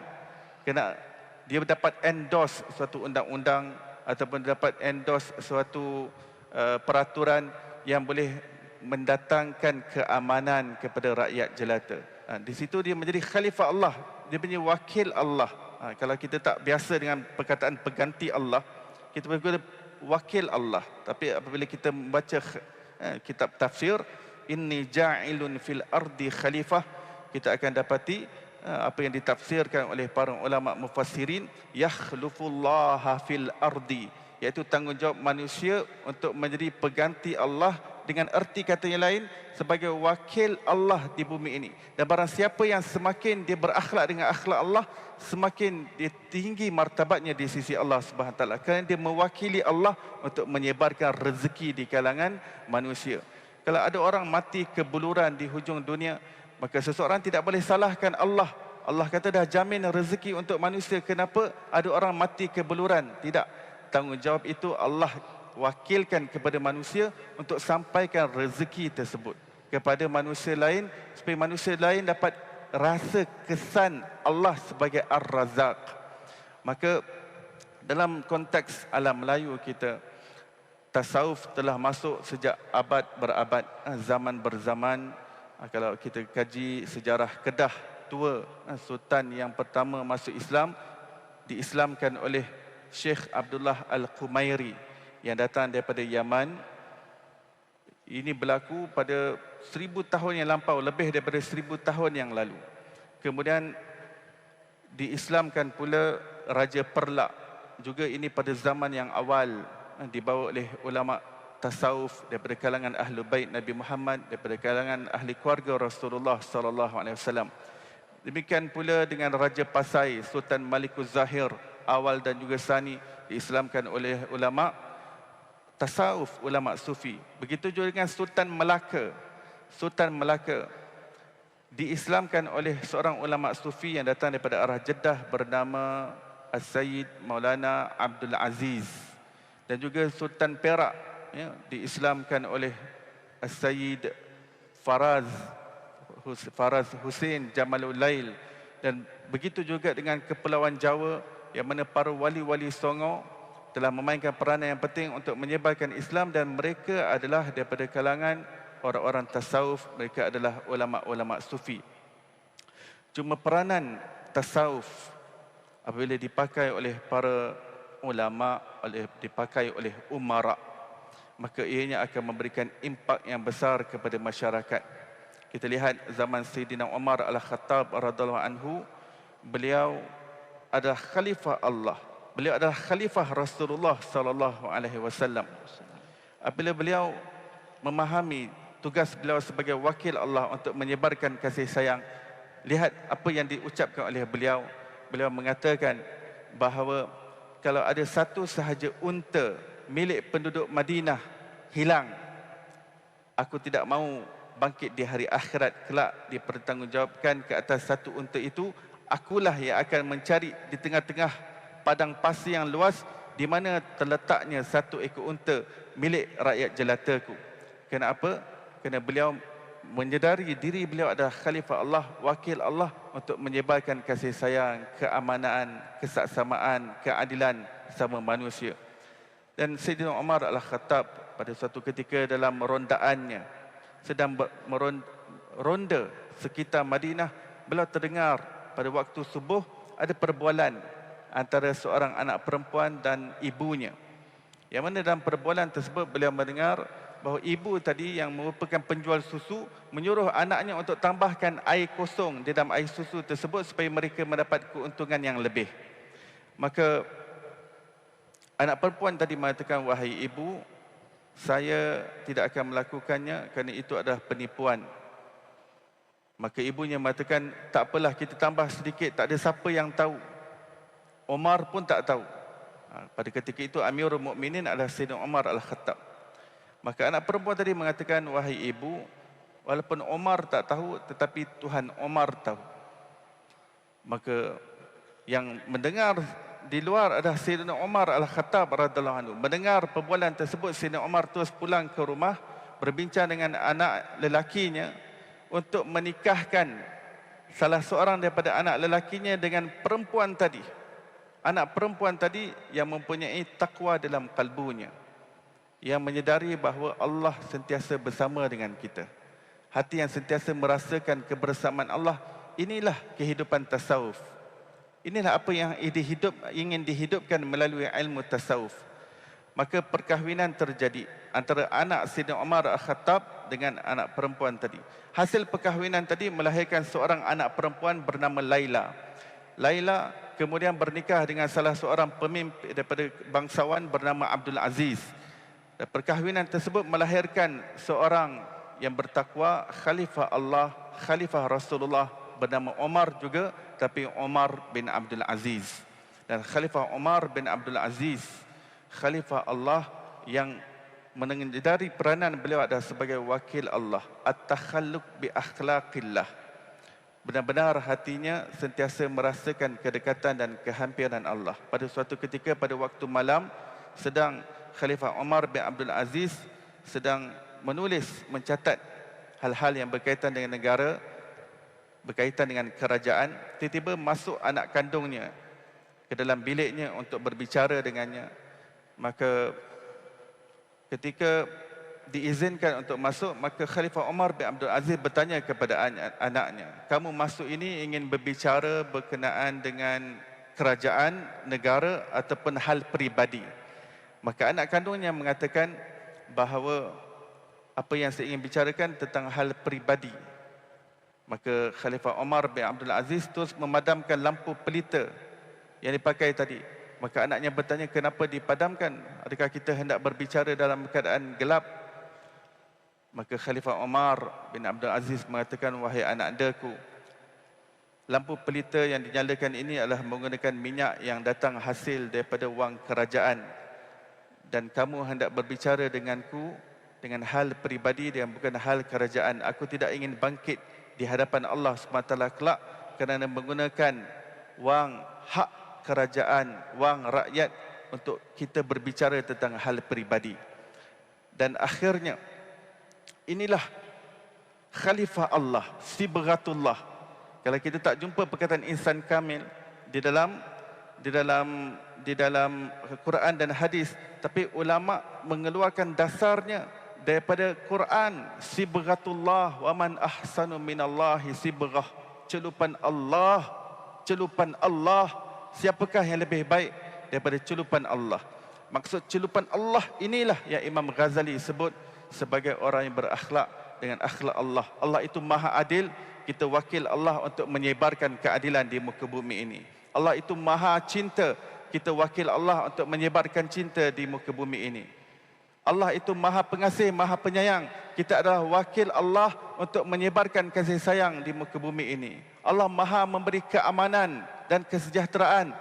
Kerana dia dapat endorse suatu undang-undang ataupun dapat endorse suatu peraturan yang boleh mendatangkan keamanan kepada rakyat jelata. Di situ dia menjadi khalifah Allah, dia menjadi wakil Allah. Kalau kita tak biasa dengan perkataan pengganti Allah, kita berkata wakil Allah. Tapi apabila kita membaca kitab tafsir inni ja'ilun fil ardi khalifah, kita akan dapati apa yang ditafsirkan oleh para ulama mufassirin, yakhlufullaha fil ardi, iaitu tanggungjawab manusia untuk menjadi pengganti Allah dengan erti kata yang lain sebagai wakil Allah di bumi ini. Dan barang siapa yang semakin dia berakhlak dengan akhlak Allah, semakin dia tinggi martabatnya di sisi Allah Subhanahu Wa Taala, kerana dia mewakili Allah untuk menyebarkan rezeki di kalangan manusia. Kalau ada orang mati kebuluran di hujung dunia, maka seseorang tidak boleh salahkan Allah. Allah kata dah jamin rezeki untuk manusia, kenapa ada orang mati kebuluran? Tidak. Tanggungjawab itu Allah wakilkan kepada manusia untuk sampaikan rezeki tersebut kepada manusia lain, supaya manusia lain dapat rasa kesan Allah sebagai Ar-Razzaq. Maka dalam konteks alam Melayu kita, tasawuf telah masuk sejak abad berabad, zaman berzaman. Kalau kita kaji sejarah Kedah tua, sultan yang pertama masuk Islam diislamkan oleh Syekh Abdullah Al-Qumairi yang datang daripada Yaman. Ini berlaku pada 1000 tahun yang lampau, lebih daripada 1000 tahun yang lalu. Kemudian diislamkan pula Raja Perlak, juga ini pada zaman yang awal, dibawa oleh ulama tasawuf daripada kalangan Ahlul Bait Nabi Muhammad, daripada kalangan ahli keluarga Rasulullah sallallahu alaihi wasallam. Demikian pula dengan Raja Pasai, Sultan Malikuz Zahir awal dan juga sani, diislamkan oleh ulama tasawuf, ulama sufi. Begitu juga dengan Sultan Melaka. Sultan Melaka diislamkan oleh seorang ulama sufi yang datang daripada arah Jeddah bernama As-Sayyid Maulana Abdul Aziz. Dan juga Sultan Perak, ya, diislamkan oleh As-Sayyid Faraz Hussein Jamalul Lail. Dan begitu juga dengan Kepulauan Jawa, yang mana para wali-wali Songo telah memainkan peranan yang penting untuk menyebarkan Islam, dan mereka adalah daripada kalangan orang-orang tasawuf, mereka adalah ulama-ulama sufi. Cuma peranan tasawuf apabila dipakai oleh para ulama, dipakai oleh umara, maka ianya akan memberikan impak yang besar kepada masyarakat. Kita lihat zaman Sayyidina Umar Al-Khattab radhiyallahu anhu, beliau adalah khalifah Allah. Beliau adalah khalifah Rasulullah sallallahu alaihi wasallam. Apabila beliau memahami tugas beliau sebagai wakil Allah untuk menyebarkan kasih sayang, lihat apa yang diucapkan oleh beliau. Beliau mengatakan bahawa kalau ada satu sahaja unta milik penduduk Madinah hilang, aku tidak mahu bangkit di hari akhirat kelak dipertanggungjawabkan ke atas satu unta itu. Akulah yang akan mencari di tengah-tengah padang pasir yang luas di mana terletaknya satu ekor unta milik rakyat jelataku. Kenapa? Kerana beliau menyedari diri beliau adalah khalifah Allah, wakil Allah untuk menyebarkan kasih sayang, keamanan, kesaksamaan, keadilan sama manusia. Dan Sayyidina Umar Al-Khattab pada suatu ketika dalam rondaannya sedang meronda sekitar Madinah, beliau terdengar pada waktu subuh ada perbualan antara seorang anak perempuan dan ibunya. Yang mana dalam perbualan tersebut beliau mendengar bahawa ibu tadi yang merupakan penjual susu menyuruh anaknya untuk tambahkan air kosong di dalam air susu tersebut supaya mereka mendapat keuntungan yang lebih. Maka anak perempuan tadi mengatakan, wahai ibu, saya tidak akan melakukannya kerana itu adalah penipuan. Maka ibunya mengatakan, tak apalah, kita tambah sedikit, tak ada siapa yang tahu. Umar pun tak tahu. Pada ketika itu Amirul Mukminin adalah Sayyidina Umar Al-Khattab. Maka anak perempuan tadi mengatakan, wahai ibu, walaupun Umar tak tahu, tetapi Tuhan Umar tahu. Maka yang mendengar di luar adalah Sayyidina Umar Al-Khattab radhiyallahu anhu. Mendengar perbualan tersebut, Sayyidina Umar terus pulang ke rumah, berbincang dengan anak lelakinya untuk menikahkan salah seorang daripada anak lelakinya dengan perempuan tadi. Anak perempuan tadi yang mempunyai takwa dalam kalbunya, yang menyedari bahawa Allah sentiasa bersama dengan kita. Hati yang sentiasa merasakan kebersamaan Allah. Inilah kehidupan tasawuf. Inilah apa yang ingin dihidupkan melalui ilmu tasawuf. Maka perkahwinan terjadi antara anak Sayyidina Umar Al-Khattab dengan anak perempuan tadi. Hasil perkahwinan tadi melahirkan seorang anak perempuan bernama Laila. Laila kemudian bernikah dengan salah seorang pemimpin daripada bangsawan bernama Abdul Aziz. Dan perkahwinan tersebut melahirkan seorang yang bertakwa, khalifah Allah, khalifah Rasulullah bernama Umar juga, tapi Umar bin Abdul Aziz. Dan khalifah Umar bin Abdul Aziz, khalifah Allah yang menyedari peranan beliau adalah sebagai wakil Allah, at-takhalluq bi akhlaqillah. Benar-benar hatinya sentiasa merasakan kedekatan dan kehampiran Allah. Pada suatu ketika pada waktu malam, sedang Khalifah Umar bin Abdul Aziz sedang menulis, mencatat hal-hal yang berkaitan dengan negara, berkaitan dengan kerajaan. Tiba-tiba masuk anak kandungnya ke dalam biliknya untuk berbicara dengannya. Maka ketika diizinkan untuk masuk, maka Khalifah Umar bin Abdul Aziz bertanya kepada anaknya, kamu masuk ini ingin berbicara berkenaan dengan kerajaan, negara ataupun hal peribadi? Maka anak kandungnya mengatakan bahawa apa yang saya ingin bicarakan tentang hal peribadi. Maka Khalifah Umar bin Abdul Aziz terus memadamkan lampu pelita yang dipakai tadi. Maka anaknya bertanya, kenapa dipadamkan? Adakah kita hendak berbicara dalam keadaan gelap? Maka Khalifah Umar bin Abdul Aziz mengatakan, wahai anak andaku, lampu pelita yang dinyalakan ini adalah menggunakan minyak yang datang hasil daripada wang kerajaan. Dan kamu hendak berbicara denganku dengan hal peribadi dan bukan hal kerajaan. Aku tidak ingin bangkit di hadapan Allah SWT kelak kerana menggunakan wang hak kerajaan, wang rakyat untuk kita berbicara tentang hal peribadi. Dan akhirnya, inilah Khalifah Allah, Sibghatullah. Kalau kita tak jumpa perkataan insan kamil di dalam Quran dan hadis, tapi ulama mengeluarkan dasarnya daripada Quran. Sibghatullah, wa man ahsanu minallahi sibghah. Celupan Allah, celupan Allah. Siapakah yang lebih baik daripada celupan Allah? Maksud celupan Allah inilah yang Imam Ghazali sebut sebagai orang yang berakhlak dengan akhlak Allah. Allah itu maha adil, kita wakil Allah untuk menyebarkan keadilan di muka bumi ini. Allah itu maha cinta, kita wakil Allah untuk menyebarkan cinta di muka bumi ini. Allah itu maha pengasih, maha penyayang, kita adalah wakil Allah untuk menyebarkan kasih sayang di muka bumi ini. Allah maha memberi keamanan dan kesejahteraan,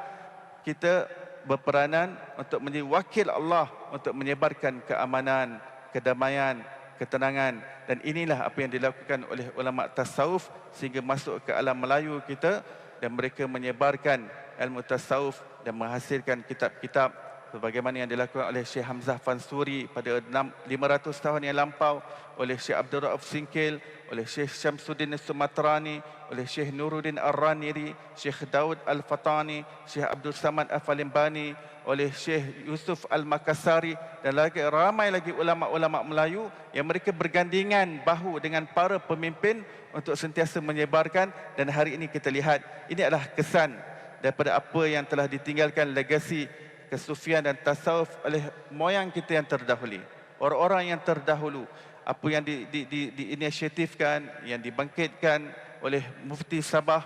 kita berperanan untuk menjadi wakil Allah untuk menyebarkan keamanan, kedamaian, ketenangan. Dan inilah apa yang dilakukan oleh ulama tasawuf sehingga masuk ke alam Melayu kita, dan mereka menyebarkan ilmu tasawuf dan menghasilkan kitab-kitab sebagaimana yang dilakukan oleh Syekh Hamzah Fansuri pada 500 tahun yang lampau, oleh Syekh Abdul Rauf Singkil, oleh Syekh Syamsuddin Sumatrani, oleh Syekh Nuruddin Ar-Raniri, Syekh Daud Al-Fatani, Syekh Abdul Samad Al-Falimbani, oleh Syekh Yusuf Al-Makassari, dan ramai lagi ulama-ulama Melayu yang mereka bergandingan bahu dengan para pemimpin untuk sentiasa menyebarkan. Dan hari ini kita lihat, ini adalah kesan daripada apa yang telah ditinggalkan legasi kesufian dan tasawuf oleh moyang kita yang terdahulu. Orang-orang yang terdahulu, apa yang diinisiatifkan, yang dibangkitkan oleh Mufti Sabah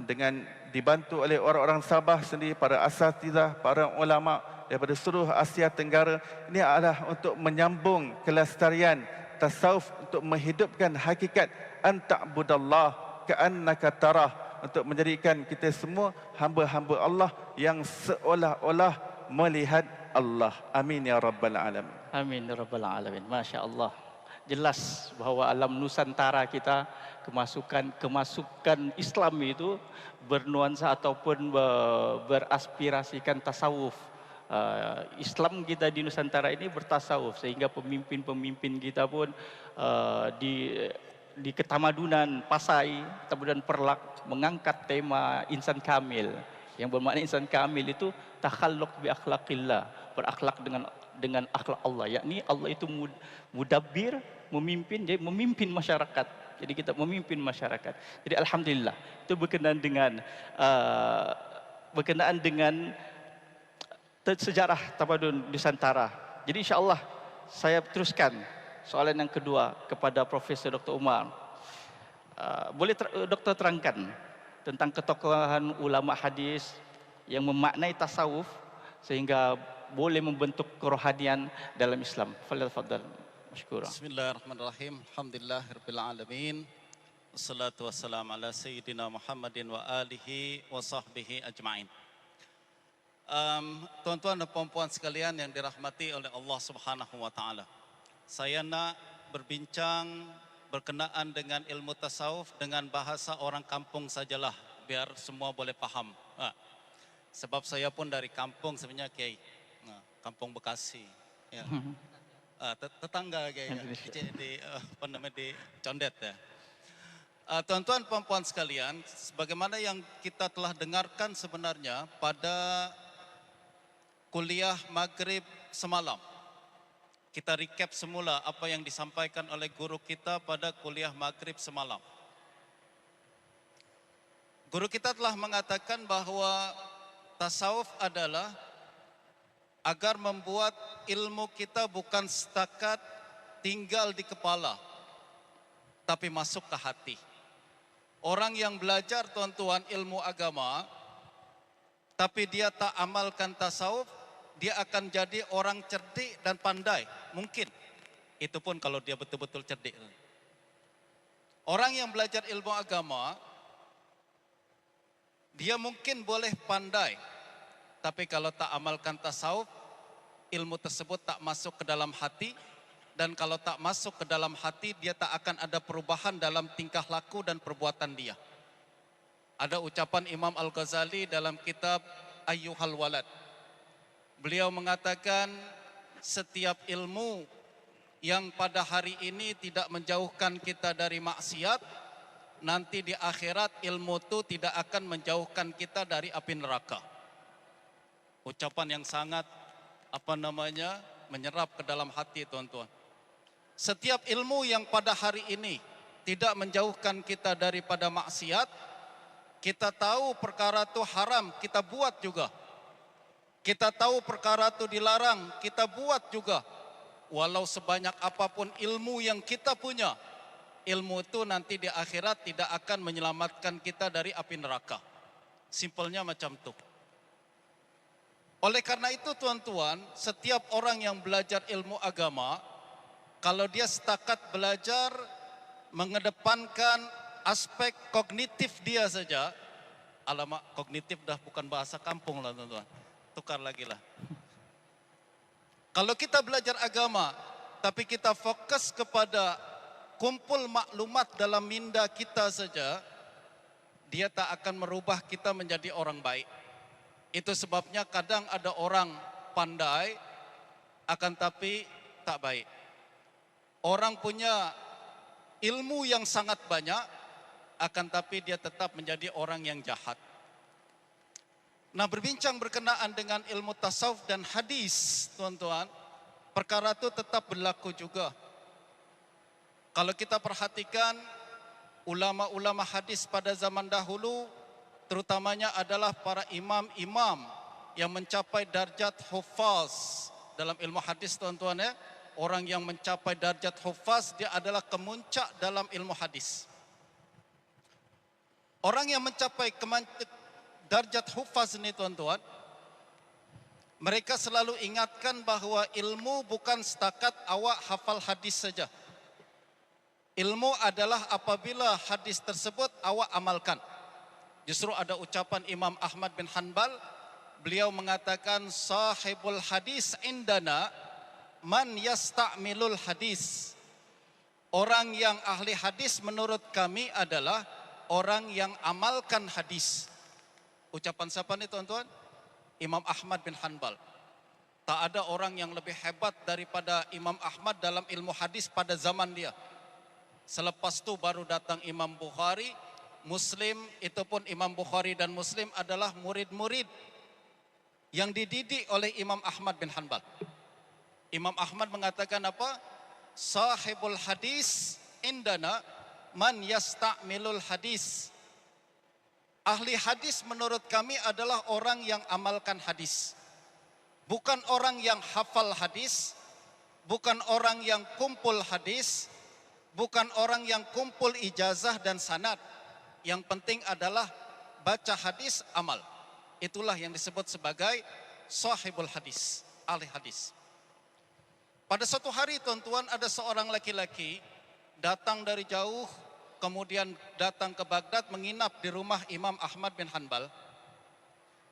dengan dibantu oleh orang-orang Sabah sendiri, para asatidzah, para ulama daripada seluruh Asia Tenggara, ini adalah untuk menyambung kelestarian tasawuf, untuk menghidupkan hakikat anta'budallah ka'annaka tarah, untuk menjadikan kita semua hamba-hamba Allah yang seolah-olah melihat Allah. Amin ya rabbal alamin. Amin ya rabbal alamin. Masya Allah. Jelas bahawa alam Nusantara kita, kemasukan Islam itu bernuansa ataupun beraspirasikan tasawuf. Islam kita di Nusantara ini bertasawuf, sehingga pemimpin-pemimpin kita pun di ketamadunan Pasai, Ketamadunan Perlak mengangkat tema insan kamil, yang bermakna insan kamil itu takhalluq bi akhlaqillah, berakhlak dengan akhlak Allah, yakni Allah itu mudabbir, memimpin, jadi memimpin masyarakat. Jadi kita memimpin masyarakat. Jadi alhamdulillah itu berkenaan dengan sejarah tamadun Nusantara. Jadi insya-Allah saya teruskan soalan yang kedua kepada Profesor Dr. Umar. Boleh Doktor terangkan tentang ketokohan ulama hadis yang memaknai tasawuf sehingga boleh membentuk kerohanian dalam Islam. Fadhal, masykurah. Bismillahirrahmanirrahim. Alhamdulillahirabbil alamin. Wassalatu wassalamu ala sayyidina Muhammadin wa alihi wa sahbihi ajma'in. Tuan-tuan dan puan-puan sekalian yang dirahmati oleh Allah Subhanahu wa taala. Saya nak berbincang berkenaan dengan ilmu tasawuf dengan bahasa orang kampung sajalah biar semua boleh faham. Sebab saya pun dari kampung sebenarnya Kiai. Kampung Bekasi. Ya. Tetangga Kiai. Di Condet ya. Tuan-tuan puan-puan sekalian, sebagaimana yang kita telah dengarkan sebenarnya pada kuliah maghrib semalam. Kita recap semula apa yang disampaikan oleh guru kita pada kuliah maghrib semalam. Guru kita telah mengatakan bahwa tasawuf adalah agar membuat ilmu kita bukan setakat tinggal di kepala, tapi masuk ke hati. Orang yang belajar tuan-tuan ilmu agama, tapi dia tak amalkan tasawuf, dia akan jadi orang cerdik dan pandai. Mungkin. Itu pun kalau dia betul-betul cerdik. Orang yang belajar ilmu agama, dia mungkin boleh pandai. Tapi kalau tak amalkan tasawuf, ilmu tersebut tak masuk ke dalam hati. Dan kalau tak masuk ke dalam hati, dia tak akan ada perubahan dalam tingkah laku dan perbuatan dia. Ada ucapan Imam Al-Ghazali dalam kitab Ayyuhal Walad. Beliau mengatakan setiap ilmu yang pada hari ini tidak menjauhkan kita dari maksiat, nanti di akhirat ilmu itu tidak akan menjauhkan kita dari api neraka. Ucapan yang sangat menyerap ke dalam hati tuan-tuan. Setiap ilmu yang pada hari ini tidak menjauhkan kita daripada maksiat, kita tahu perkara itu haram, kita buat juga. Kita tahu perkara itu dilarang, kita buat juga. Walau sebanyak apapun ilmu yang kita punya, ilmu itu nanti di akhirat tidak akan menyelamatkan kita dari api neraka. Simpelnya macam itu. Oleh karena itu tuan-tuan, setiap orang yang belajar ilmu agama, kalau dia setakat belajar mengedepankan aspek kognitif dia saja, alamak kognitif dah bukan bahasa kampung lah tuan-tuan. Tukar lagi lah. Kalau kita belajar agama, tapi kita fokus kepada kumpul maklumat dalam minda kita saja, dia tak akan merubah kita menjadi orang baik. Itu sebabnya kadang ada orang pandai, akan tapi tak baik. Orang punya ilmu yang sangat banyak, akan tapi dia tetap menjadi orang yang jahat. Nah, berbincang berkenaan dengan ilmu tasawuf dan hadis, tuan-tuan, perkara itu tetap berlaku juga. Kalau kita perhatikan, ulama-ulama hadis pada zaman dahulu, terutamanya adalah para imam-imam yang mencapai darjat hufaz dalam ilmu hadis, tuan-tuan ya. Orang yang mencapai darjat hufaz, dia adalah kemuncak dalam ilmu hadis. Orang yang mencapai darjat hufaz ini tuan-tuan, mereka selalu ingatkan bahawa ilmu bukan setakat awak hafal hadis saja. Ilmu adalah apabila hadis tersebut awak amalkan. Justru ada ucapan Imam Ahmad bin Hanbal, beliau mengatakan sahibul hadis indana man yasta'milul hadis. Orang yang ahli hadis menurut kami adalah orang yang amalkan hadis. Ucapan siapa nih tuan-tuan? Imam Ahmad bin Hanbal. Tak ada orang yang lebih hebat daripada Imam Ahmad dalam ilmu hadis pada zaman dia. Selepas itu baru datang Imam Bukhari, Muslim, itu pun Imam Bukhari dan Muslim adalah murid-murid yang dididik oleh Imam Ahmad bin Hanbal. Imam Ahmad mengatakan apa? Sahibul hadis indana man yasta'milul hadis. Ahli hadis menurut kami adalah orang yang amalkan hadis. Bukan orang yang hafal hadis, bukan orang yang kumpul hadis, bukan orang yang kumpul ijazah dan sanad. Yang penting adalah baca hadis, amal. Itulah yang disebut sebagai sahibul hadis. ahli hadis. Pada suatu hari tuan-tuan, ada seorang laki-laki datang dari jauh, kemudian datang ke Baghdad menginap di rumah Imam Ahmad bin Hanbal.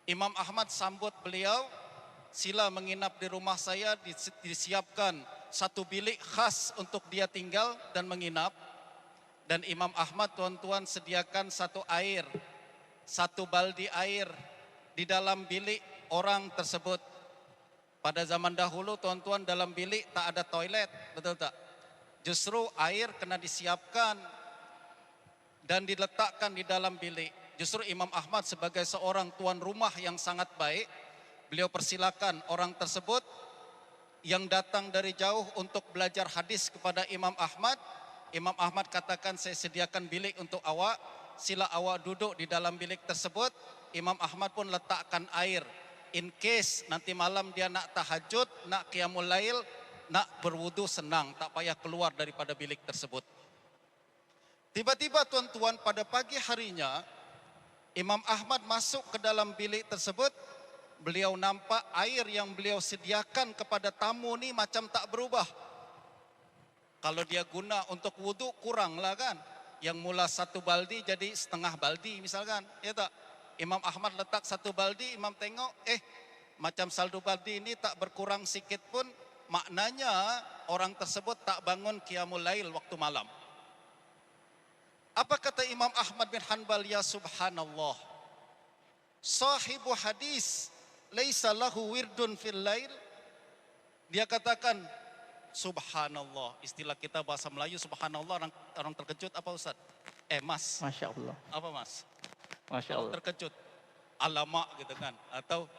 Imam Ahmad sambut beliau, sila menginap di rumah saya, disiapkan satu bilik khas untuk dia tinggal dan menginap. Dan Imam Ahmad tuan-tuan sediakan satu baldi air di dalam bilik orang tersebut. Pada zaman dahulu tuan-tuan, dalam bilik tak ada toilet, betul tak? Justru air kena disiapkan dan diletakkan di dalam bilik. Justru Imam Ahmad sebagai seorang tuan rumah yang sangat baik, beliau persilakan orang tersebut yang datang dari jauh untuk belajar hadis kepada Imam Ahmad. Imam Ahmad katakan, saya sediakan bilik untuk awak, sila awak duduk di dalam bilik tersebut. Imam Ahmad pun letakkan air. In case nanti malam dia nak tahajud, nak qiyamul lail, nak berwudu, senang, tak payah keluar daripada bilik tersebut. Tiba-tiba tuan-tuan, pada pagi harinya Imam Ahmad masuk ke dalam bilik tersebut. Beliau nampak air yang beliau sediakan kepada tamu ni macam tak berubah. Kalau dia guna untuk wudu, kuranglah kan. Yang mula satu baldi jadi setengah baldi misalkan, ya tak? Imam Ahmad letak satu baldi, Imam tengok, macam saldo baldi ini tak berkurang sikit pun, maknanya orang tersebut tak bangun qiyamul lail waktu malam. Apa kata Imam Ahmad bin Hanbal? Ya subhanallah, sahibu hadis laisa lahu wirdun fil lail. Dia katakan, subhanallah, istilah kita bahasa Melayu subhanallah, orang terkejut apa Ustaz? Mas. Masya Allah. Apa Mas? Masya Allah. Terkejut, alamak gitu kan, atau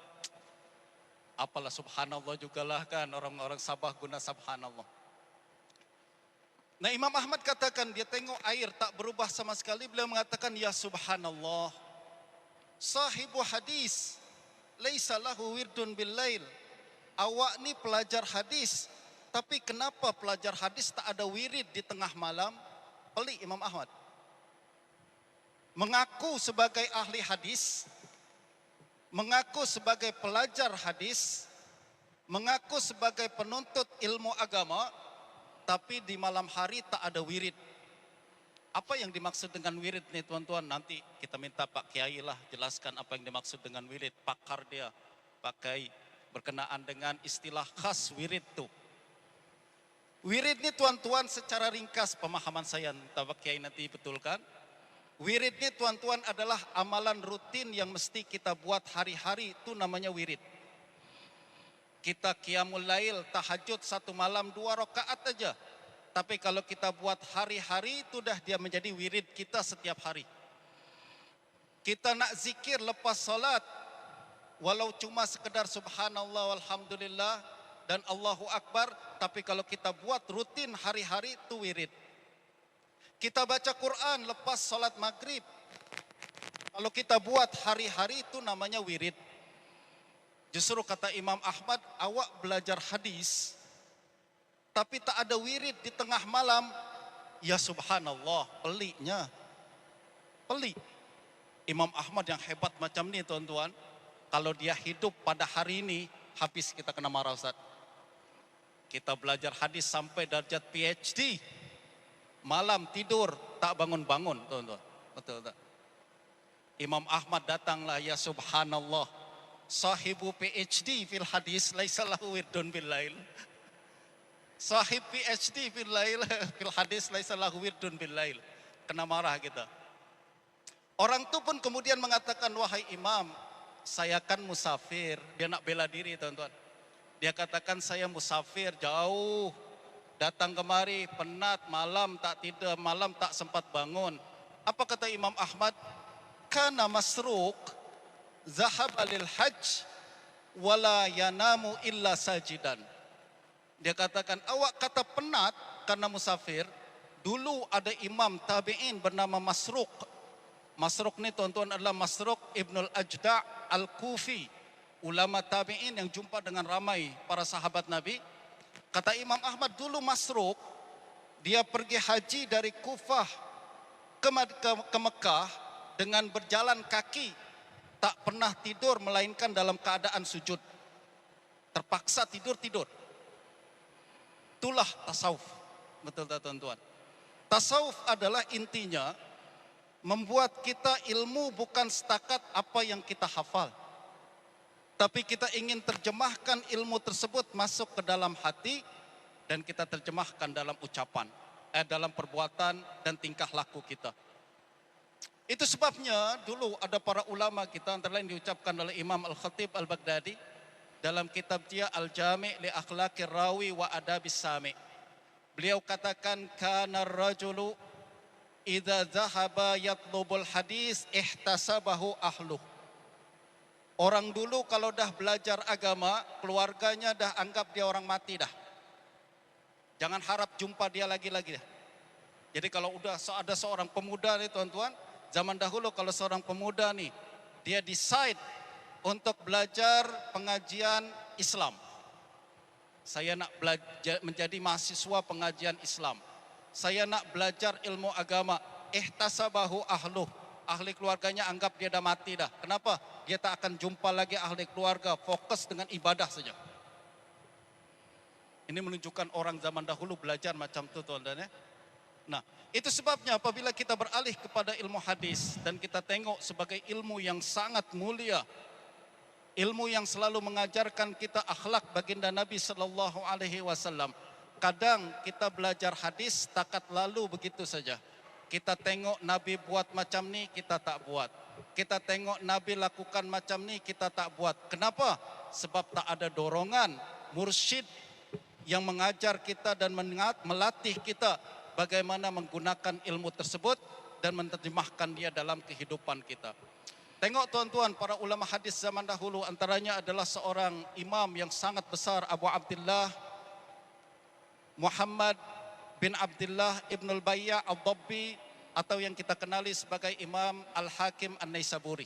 apalah subhanallah jugalah kan, orang-orang Sabah guna subhanallah. Nah, Imam Ahmad katakan, dia tengok air tak berubah sama sekali, beliau mengatakan, ya subhanallah, sahibu hadis laisa lahu wirdun bil lail. Awak ni pelajar hadis, tapi kenapa pelajar hadis tak ada wirid di tengah malam? Pelik Imam Ahmad. Mengaku sebagai ahli hadis, mengaku sebagai pelajar hadis, mengaku sebagai penuntut ilmu agama, tapi di malam hari tak ada wirid. Apa yang dimaksud dengan wirid nih tuan-tuan? Nanti kita minta Pak Kiai lah jelaskan apa yang dimaksud dengan wirid. Pakar dia pakai berkenaan dengan istilah khas wirid tuh. Wirid ini tuan-tuan secara ringkas pemahaman saya, entah Pak Kiai nanti betulkan. Wirid ini tuan-tuan adalah amalan rutin yang mesti kita buat hari-hari, itu namanya wirid. Kita qiyamul lail, tahajud satu malam 2 rakaat aja. Tapi kalau kita buat hari-hari, itu dah dia menjadi wirid kita setiap hari. Kita nak zikir lepas salat, walau cuma sekedar subhanallah walhamdulillah dan Allahu Akbar, tapi kalau kita buat rutin hari-hari, itu wirid. Kita baca Quran lepas salat maghrib, kalau kita buat hari-hari, itu namanya wirid. Justru kata Imam Ahmad, awak belajar hadis tapi tak ada wirid di tengah malam, ya subhanallah, peliknya. Pelik. Imam Ahmad yang hebat macam ni tuan-tuan, kalau dia hidup pada hari ini, habis kita kena marah Ustaz. Kita belajar hadis sampai darjat PhD, malam tidur tak bangun-bangun tuan-tuan. Betul tak? Imam Ahmad datanglah, ya subhanallah, sahibu PhD fil hadis laisa lahu wirdun bil lail. Sahib PhD fil lail fil hadis laisa lahu wirdun bil lail. Kena marah kita. Orang tu pun kemudian mengatakan, wahai imam, saya kan musafir. Dia nak bela diri tuan-tuan. Dia katakan, saya musafir jauh, datang kemari, penat, malam tak tidur, malam tak sempat bangun. Apa kata Imam Ahmad? Kana masruq zahaba lil hajj wala yanamu illa sajidan. Dia katakan, awak kata penat karena musafir. Dulu ada imam tabi'in bernama Masruq. Masruq ni tuan-tuan adalah Masruq Ibnul Ajda' Al-Kufi, ulama tabi'in yang jumpa dengan ramai para sahabat Nabi. Kata Imam Ahmad, dulu Masruq, dia pergi haji dari Kufah ke Mekah dengan berjalan kaki, tak pernah tidur melainkan dalam keadaan sujud. terpaksa tidur-tidur. Itulah tasawuf. Betul tak tuan-tuan? Tasawuf adalah intinya membuat kita ilmu bukan setakat apa yang kita hafal. Tapi kita ingin terjemahkan ilmu tersebut masuk ke dalam hati dan kita terjemahkan dalam ucapan, dalam perbuatan dan tingkah laku kita. Itu sebabnya dulu ada para ulama kita, antara lain diucapkan oleh Imam Al-Khatib Al-Baghdadi dalam kitab dia Al-Jami' li Akhlaqir Rawi wa Adabis Sami'. Beliau katakan, kana rajulu idza dhahaba yatlubul hadis ihtasabahu ahluh. Orang dulu kalau dah belajar agama, keluarganya dah anggap dia orang mati dah. Jangan harap jumpa dia lagi-lagi dah. Jadi kalau udah ada seorang pemuda nih tuan-tuan, zaman dahulu kalau seorang pemuda nih, dia decide untuk belajar pengajian Islam. Saya nak belajar menjadi mahasiswa pengajian Islam. Saya nak belajar ilmu agama. Ihtasabahu ahluh. Ahli keluarganya anggap dia dah mati dah. Kenapa? Dia tak akan jumpa lagi ahli keluarga. Fokus dengan ibadah saja. Ini menunjukkan orang zaman dahulu belajar macam tu tuan-tuan ya. Nah, itu sebabnya apabila kita beralih kepada ilmu hadis dan kita tengok sebagai ilmu yang sangat mulia, ilmu yang selalu mengajarkan kita akhlak baginda Nabi sallallahu alaihi wasallam. Kadang kita belajar hadis takat lalu begitu saja. Kita tengok Nabi buat macam ni, kita tak buat. Kita tengok Nabi lakukan macam ni, kita tak buat. Kenapa? Sebab tak ada dorongan mursyid yang mengajar kita dan melatih kita bagaimana menggunakan ilmu tersebut dan menerjemahkan dia dalam kehidupan kita. Tengok tuan-tuan, para ulama hadis zaman dahulu antaranya adalah seorang imam yang sangat besar, Abu Abdullah Muhammad bin Abdullah Ibn al-Bayya al-Dabbi, atau yang kita kenali sebagai Imam Al-Hakim An-Naisaburi.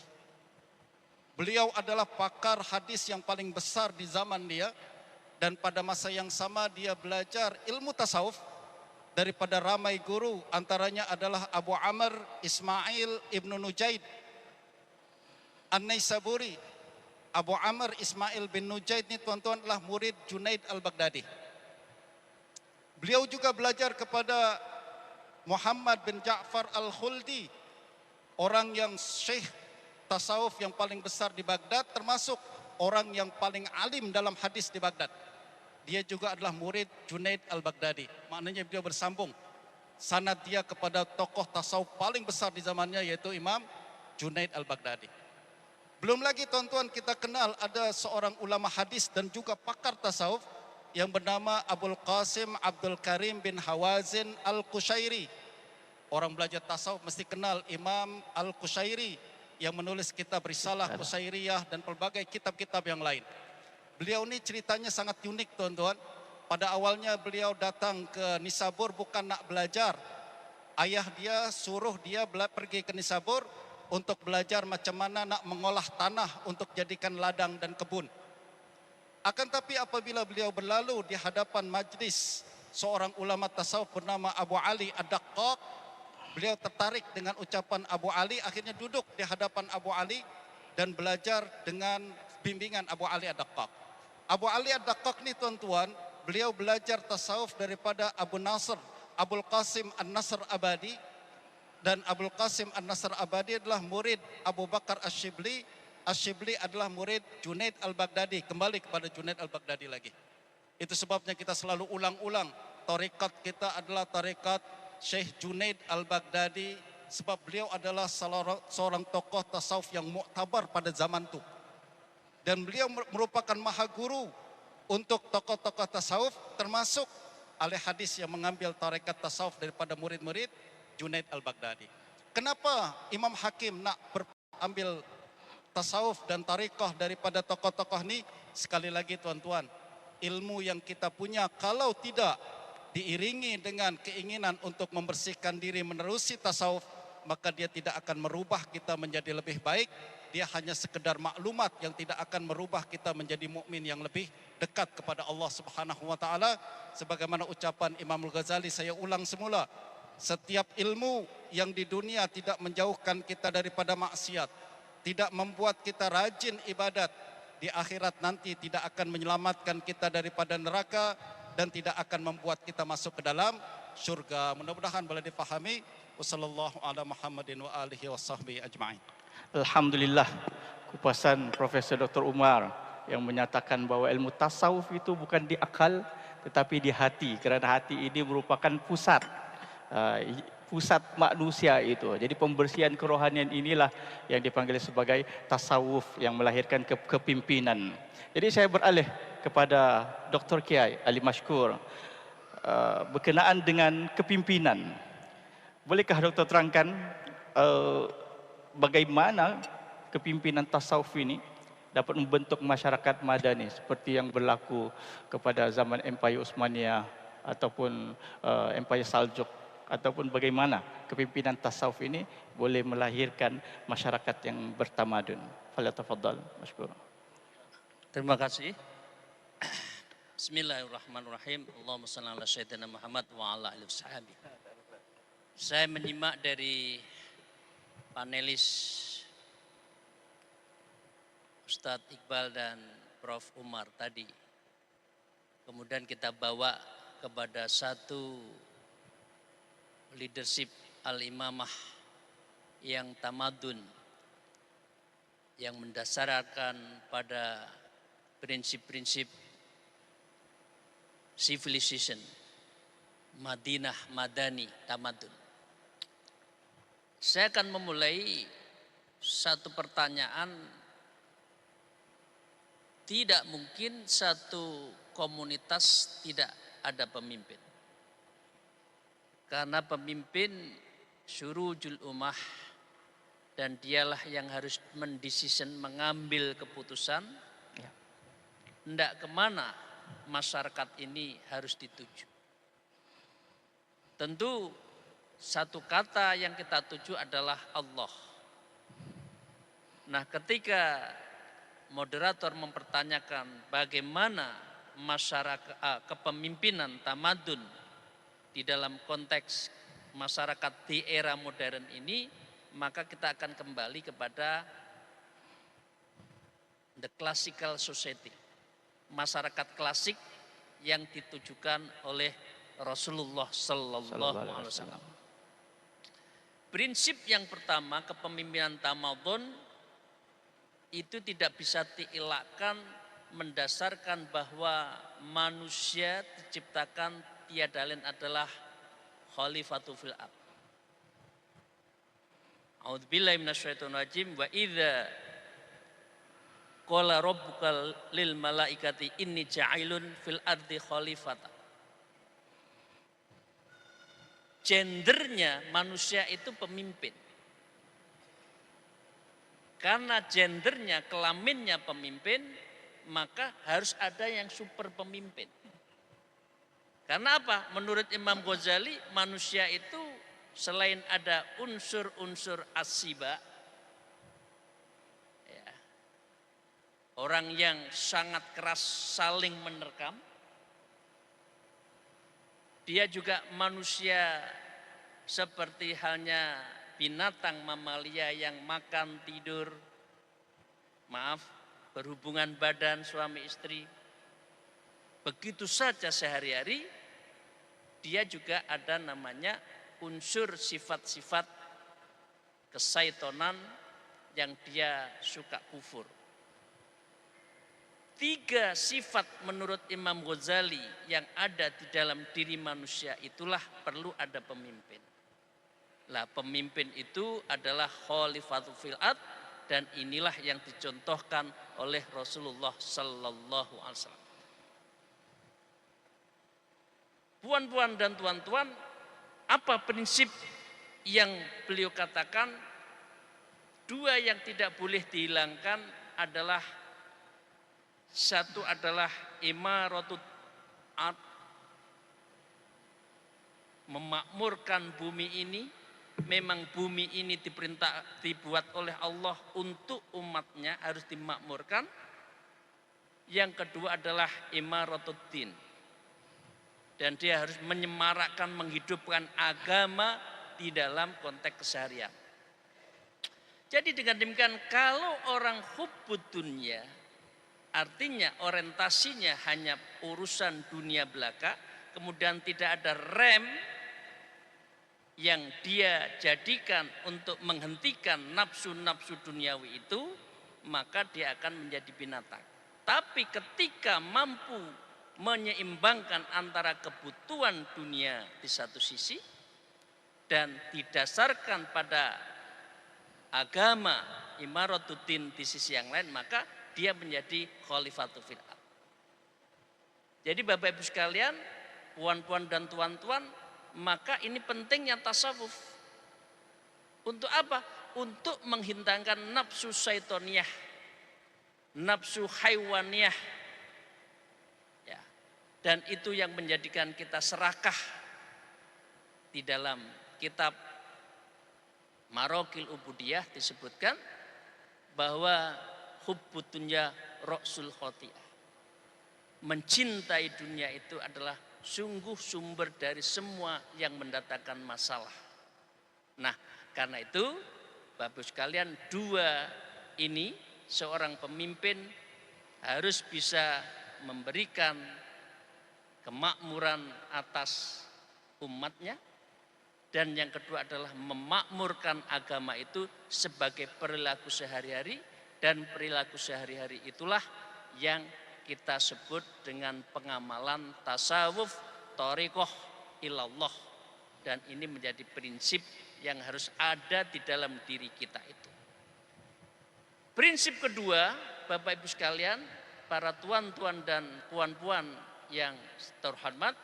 Beliau adalah pakar hadis yang paling besar di zaman dia, dan pada masa yang sama dia belajar ilmu tasawuf daripada ramai guru, antaranya adalah Abu Amr Ismail Ibn Nujaid An-Naisaburi. Abu Amr Ismail bin Nujaid ini tuan-tuan adalah murid Junaid Al-Baghdadi. Beliau juga belajar kepada Muhammad bin Ja'far Al-Khuldi, orang yang syekh tasawuf yang paling besar di Baghdad, termasuk orang yang paling alim dalam hadis di Baghdad. Dia juga adalah murid Junaid Al-Baghdadi. Maknanya beliau bersambung sanad dia kepada tokoh tasawuf paling besar di zamannya, yaitu Imam Junaid Al-Baghdadi. Belum lagi tuan-tuan kita kenal ada seorang ulama hadis dan juga pakar tasawuf yang bernama Abul Qasim Abdul Karim bin Hawazin Al-Qushairi. Orang belajar tasawuf mesti kenal Imam Al-Qushairi yang menulis kitab Risalah Qushairiyah dan pelbagai kitab-kitab yang lain. Beliau ini ceritanya sangat unik tuan-tuan. Pada awalnya beliau datang ke Nisabur bukan nak belajar. Ayah dia suruh dia pergi ke Nisabur untuk belajar macam mana nak mengolah tanah untuk jadikan ladang dan kebun. Akan tapi apabila beliau berlalu di hadapan majlis seorang ulama tasawuf bernama Abu Ali Ad-Daqqaq, beliau tertarik dengan ucapan Abu Ali, akhirnya duduk di hadapan Abu Ali dan belajar dengan bimbingan Abu Ali Ad-Daqqaq. Abu Ali Ad-Daqqaq ni tuan-tuan, beliau belajar tasawuf daripada Abu Nasr, Abul Qasim An-Nasr Abadi, dan Abul Qasim An-Nasr Abadi adalah murid Abu Bakar Ash-Shibli. Ash-Shibli adalah murid Junaid Al-Baghdadi, kembali kepada Junaid Al-Baghdadi lagi. Itu sebabnya kita selalu ulang-ulang, tarekat kita adalah tarekat Syekh Junaid Al-Baghdadi, sebab beliau adalah seorang tokoh tasawuf yang muktabar pada zaman itu. Dan beliau merupakan maha guru untuk tokoh-tokoh tasawuf, termasuk ahli hadis yang mengambil tarekat tasawuf daripada murid-murid Junaid Al-Baghdadi. Kenapa Imam Hakim nak ambil tasawuf dan tarekah daripada tokoh-tokoh ni? Sekali lagi tuan-tuan, ilmu yang kita punya kalau tidak diiringi dengan keinginan untuk membersihkan diri menerusi tasawuf, maka dia tidak akan merubah kita menjadi lebih baik. Dia hanya sekedar maklumat yang tidak akan merubah kita menjadi mukmin yang lebih dekat kepada Allah Subhanahu wa taala. Sebagaimana ucapan Imam Al-Ghazali, saya ulang semula, setiap ilmu yang di dunia tidak menjauhkan kita daripada maksiat, tidak membuat kita rajin ibadat, di akhirat nanti tidak akan menyelamatkan kita daripada neraka dan tidak akan membuat kita masuk ke dalam syurga. Mudah-mudahan boleh difahami. Wassallallahu ala Muhammadin wa alihi wa sahbihi ajma'in. Alhamdulillah, kupasan Profesor Dr. Umar yang menyatakan bahwa ilmu tasawuf itu bukan di akal tetapi di hati, kerana hati ini merupakan pusat pusat manusia itu. Jadi pembersihan kerohanian inilah yang dipanggil sebagai tasawuf yang melahirkan kepimpinan. Jadi saya beralih kepada Dr. Kiai Ali Mashkur berkenaan dengan kepimpinan. Bolehkah Doktor terangkan bagaimana kepimpinan tasawuf ini dapat membentuk masyarakat madani seperti yang berlaku kepada zaman Empire Utsmaniyah ataupun Empire Saljuk, ataupun bagaimana kepimpinan tasawuf ini boleh melahirkan masyarakat yang bertamadun. Falyatafaddal mashkur. Terima kasih. Bismillahirrahmanirrahim. Allahumma shalli ala sayyidina Muhammad wa ala alihi washabihi. Saya menyimak dari panelis Ustadz Iqbal dan Prof. Umar tadi. Kemudian kita bawa kepada satu leadership al-imamah yang tamadun, yang mendasarkan pada prinsip-prinsip civilization, Madinah Madani tamadun. Saya akan memulai satu pertanyaan. Tidak mungkin satu komunitas tidak ada pemimpin. Karena pemimpin syurujul ummah dan dialah yang harus mengambil keputusan hendak kemana masyarakat ini harus dituju. Tentu satu kata yang kita tuju adalah Allah. Nah, ketika moderator mempertanyakan bagaimana masyarakat kepemimpinan tamadun di dalam konteks masyarakat di era modern ini, maka kita akan kembali kepada the classical society, masyarakat klasik yang ditujukan oleh Rasulullah Sallallahu Alaihi Wasallam. Prinsip yang pertama, kepemimpinan tamadun itu tidak bisa dielakkan mendasarkan bahwa manusia diciptakan tiada lain adalah khalifatu fil ard. A'udzubillahi minasyaitonir rajim. Wa idza qala rabbuka lil malaikati inni ja'ilun fil ardi khalifata. Gendernya manusia itu pemimpin. Karena gendernya, kelaminnya pemimpin, maka harus ada yang super pemimpin. Karena apa? Menurut Imam Ghazali, manusia itu selain ada unsur-unsur asiba, ya, orang yang sangat keras saling menerkam, dia juga manusia seperti halnya binatang mamalia yang makan, tidur, berhubungan badan suami istri. Begitu saja sehari-hari. Dia juga ada namanya unsur sifat-sifat kesaitonan yang dia suka kufur. 3 sifat menurut Imam Ghazali yang ada di dalam diri manusia itulah perlu ada pemimpin. Lah, pemimpin itu adalah khalifatul fil ard, dan inilah yang dicontohkan oleh Rasulullah Sallallahu Alaihi Wasallam. Puan-puan dan tuan-tuan, apa prinsip yang beliau katakan? 2 yang tidak boleh dihilangkan adalah, satu adalah imaratul ard, memakmurkan bumi ini. Memang bumi ini dibuat oleh Allah untuk umatnya, harus dimakmurkan. Yang kedua adalah imaratul din, dan dia harus menyemarakkan, menghidupkan agama di dalam konteks keseharian. Jadi dengan demikian, kalau orang hubbud dunya, Artinya orientasinya hanya urusan dunia belaka, kemudian tidak ada rem yang dia jadikan untuk menghentikan nafsu-nafsu duniawi itu, maka dia akan menjadi binatang. Tapi ketika mampu menyeimbangkan antara kebutuhan dunia di satu sisi dan didasarkan pada agama imaratuddin di sisi yang lain, maka dia menjadi khalifatul fil ard. Jadi Bapak Ibu sekalian, puan-puan dan tuan-tuan, maka ini pentingnya tasawuf. Untuk apa? Untuk menghilangkan nafsu syaitoniyah, nafsu haywaniyah. Ya. Dan itu yang menjadikan kita serakah. Di dalam kitab Marokil Ubudiyah disebutkan bahwa hubbud dunya ra'sul khoti'ah. Mencintai dunia itu adalah sungguh sumber dari semua yang mendatangkan masalah. Nah, karena itu Bapak Ibu sekalian, dua ini seorang pemimpin harus bisa memberikan kemakmuran atas umatnya, dan yang kedua adalah memakmurkan agama itu sebagai perilaku sehari-hari, dan perilaku sehari-hari itulah yang kita sebut dengan pengamalan tasawuf thariqah ilallah, dan ini menjadi prinsip yang harus ada di dalam diri kita itu. Prinsip kedua, Bapak Ibu sekalian, para tuan-tuan dan puan-puan yang terhormat,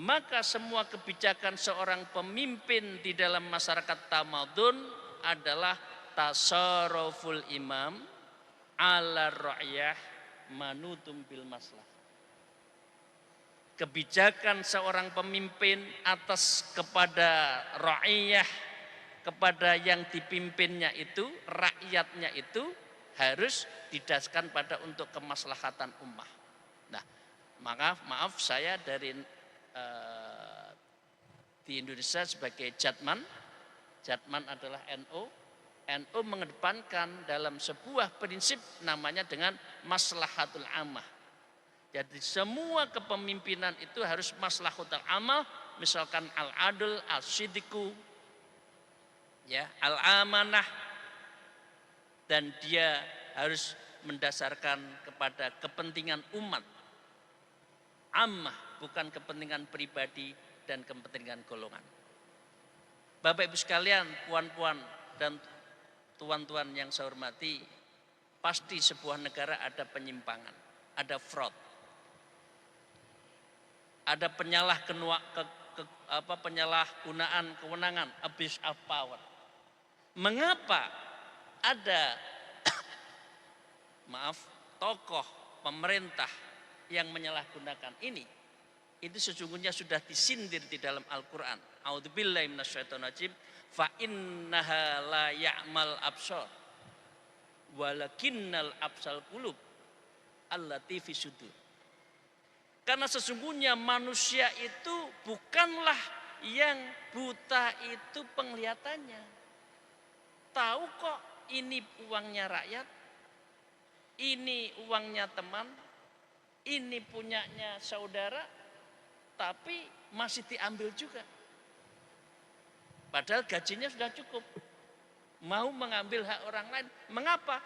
maka semua kebijakan seorang pemimpin di dalam masyarakat tamadun adalah tasarruful imam ala ra'yah manutum bil maslah. Kebijakan seorang pemimpin atas kepada ra'iyah, kepada yang dipimpinnya itu, rakyatnya itu harus didasarkan pada untuk kemaslahatan ummah. Nah, maaf saya dari di Indonesia sebagai Jatman adalah NU. NU mengedepankan dalam sebuah prinsip namanya dengan maslahatul ammah. Jadi semua kepemimpinan itu harus maslahatul ammah, misalkan al-adl, al-siddiqu, ya, al-amanah, dan dia harus mendasarkan kepada kepentingan umat. Ammah, bukan kepentingan pribadi dan kepentingan golongan. Bapak Ibu sekalian, puan-puan dan tuan-tuan yang saya hormati, pasti sebuah negara ada penyimpangan, ada fraud, ada penyalahgunaan kewenangan, abuse of power. Mengapa ada tokoh pemerintah yang menyalahgunakan ini? Itu sesungguhnya sudah disindir di dalam Al-Quran. A'udzubillahi minasyaitonir rajim. Fa innaha la ya'mal absar walakinnal absal qulub allati fi sudur. Karena sesungguhnya manusia itu bukanlah yang buta itu penglihatannya. Tahu kok ini uangnya rakyat, ini uangnya teman, ini punyanya saudara, tapi masih diambil juga. Padahal gajinya sudah cukup. Mau mengambil hak orang lain. Mengapa?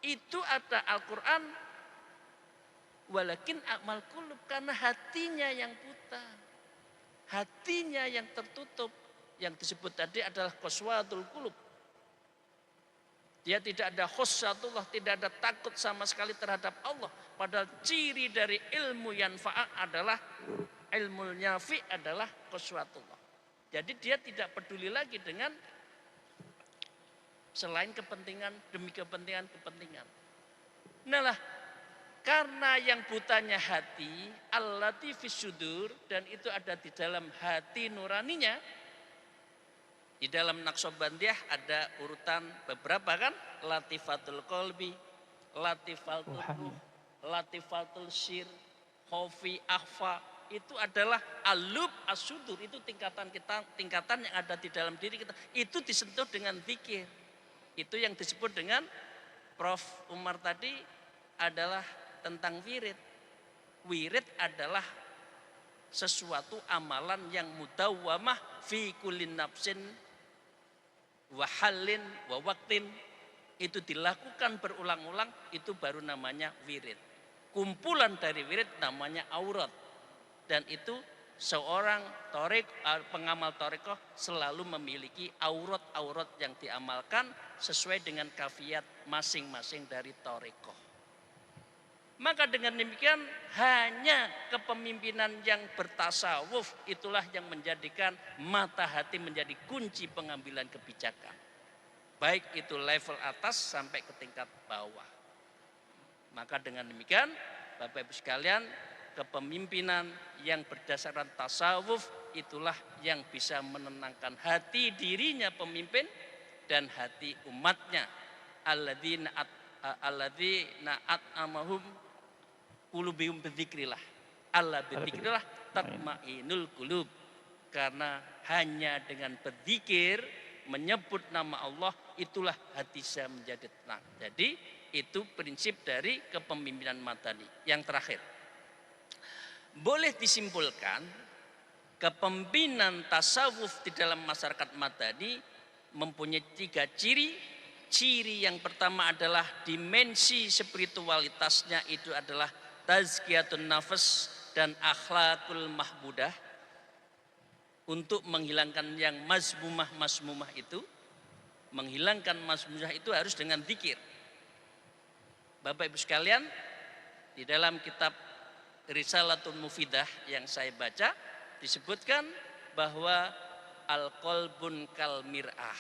Itu ada Al-Quran. Walakin akmal qulub, karena hatinya yang buta. Hatinya yang tertutup. Yang disebut tadi adalah qaswatul qulub. Dia tidak ada khusyatullah, tidak ada takut sama sekali terhadap Allah. Padahal ciri dari ilmu yanfa'ah adalah, ilmu nyafi adalah qaswatullah. Jadi dia tidak peduli lagi dengan selain kepentingan demi kepentingan. Nah lah, karena yang butanya hati, allati fis sudur, dan itu ada di dalam hati nuraninya. Di dalam Naqsyabandiyah ada urutan beberapa kan, latifatul qalbi, latifatul ruh, latifatul sir, khofi akhfa. Itu adalah alub as-sudur, itu tingkatan yang ada di dalam diri kita. Itu disentuh dengan zikir. Itu yang disebut dengan Prof. Umar tadi adalah tentang wirid. Wirid adalah sesuatu amalan yang mudawwamah fi kullin nafsin wa halin wa waqtin, itu dilakukan berulang-ulang, itu baru namanya wirid. Kumpulan dari wirid namanya aurat, dan itu seorang pengamal tarekoh selalu memiliki aurat-aurat yang diamalkan sesuai dengan kafiat masing-masing dari tarekoh. Maka dengan demikian hanya kepemimpinan yang bertasawuf itulah yang menjadikan mata hati menjadi kunci pengambilan kebijakan. Baik itu level atas sampai ke tingkat bawah. Maka dengan demikian Bapak Ibu sekalian, kepemimpinan yang berdasarkan tasawuf itulah yang bisa menenangkan hati dirinya pemimpin dan hati umatnya. Alladzina at'amahum qulubihum bidzikrillah. Allah bidzikrillah tatmainul qulub. Karena hanya dengan berzikir, menyebut nama Allah, itulah hati saya menjadi tenang. Jadi itu prinsip dari kepemimpinan madani. Yang terakhir, boleh disimpulkan kepemimpinan tasawuf di dalam masyarakat madani mempunyai 3 ciri. Ciri yang pertama adalah dimensi spiritualitasnya itu adalah tazkiyatun nafas dan akhlakul mahmudah. Untuk menghilangkan yang mazmumah itu, menghilangkan mazmumah itu harus dengan zikir. Bapak Ibu sekalian, di dalam kitab Risalatul Mufidah yang saya baca disebutkan bahwa al-qalbun kal mir'ah.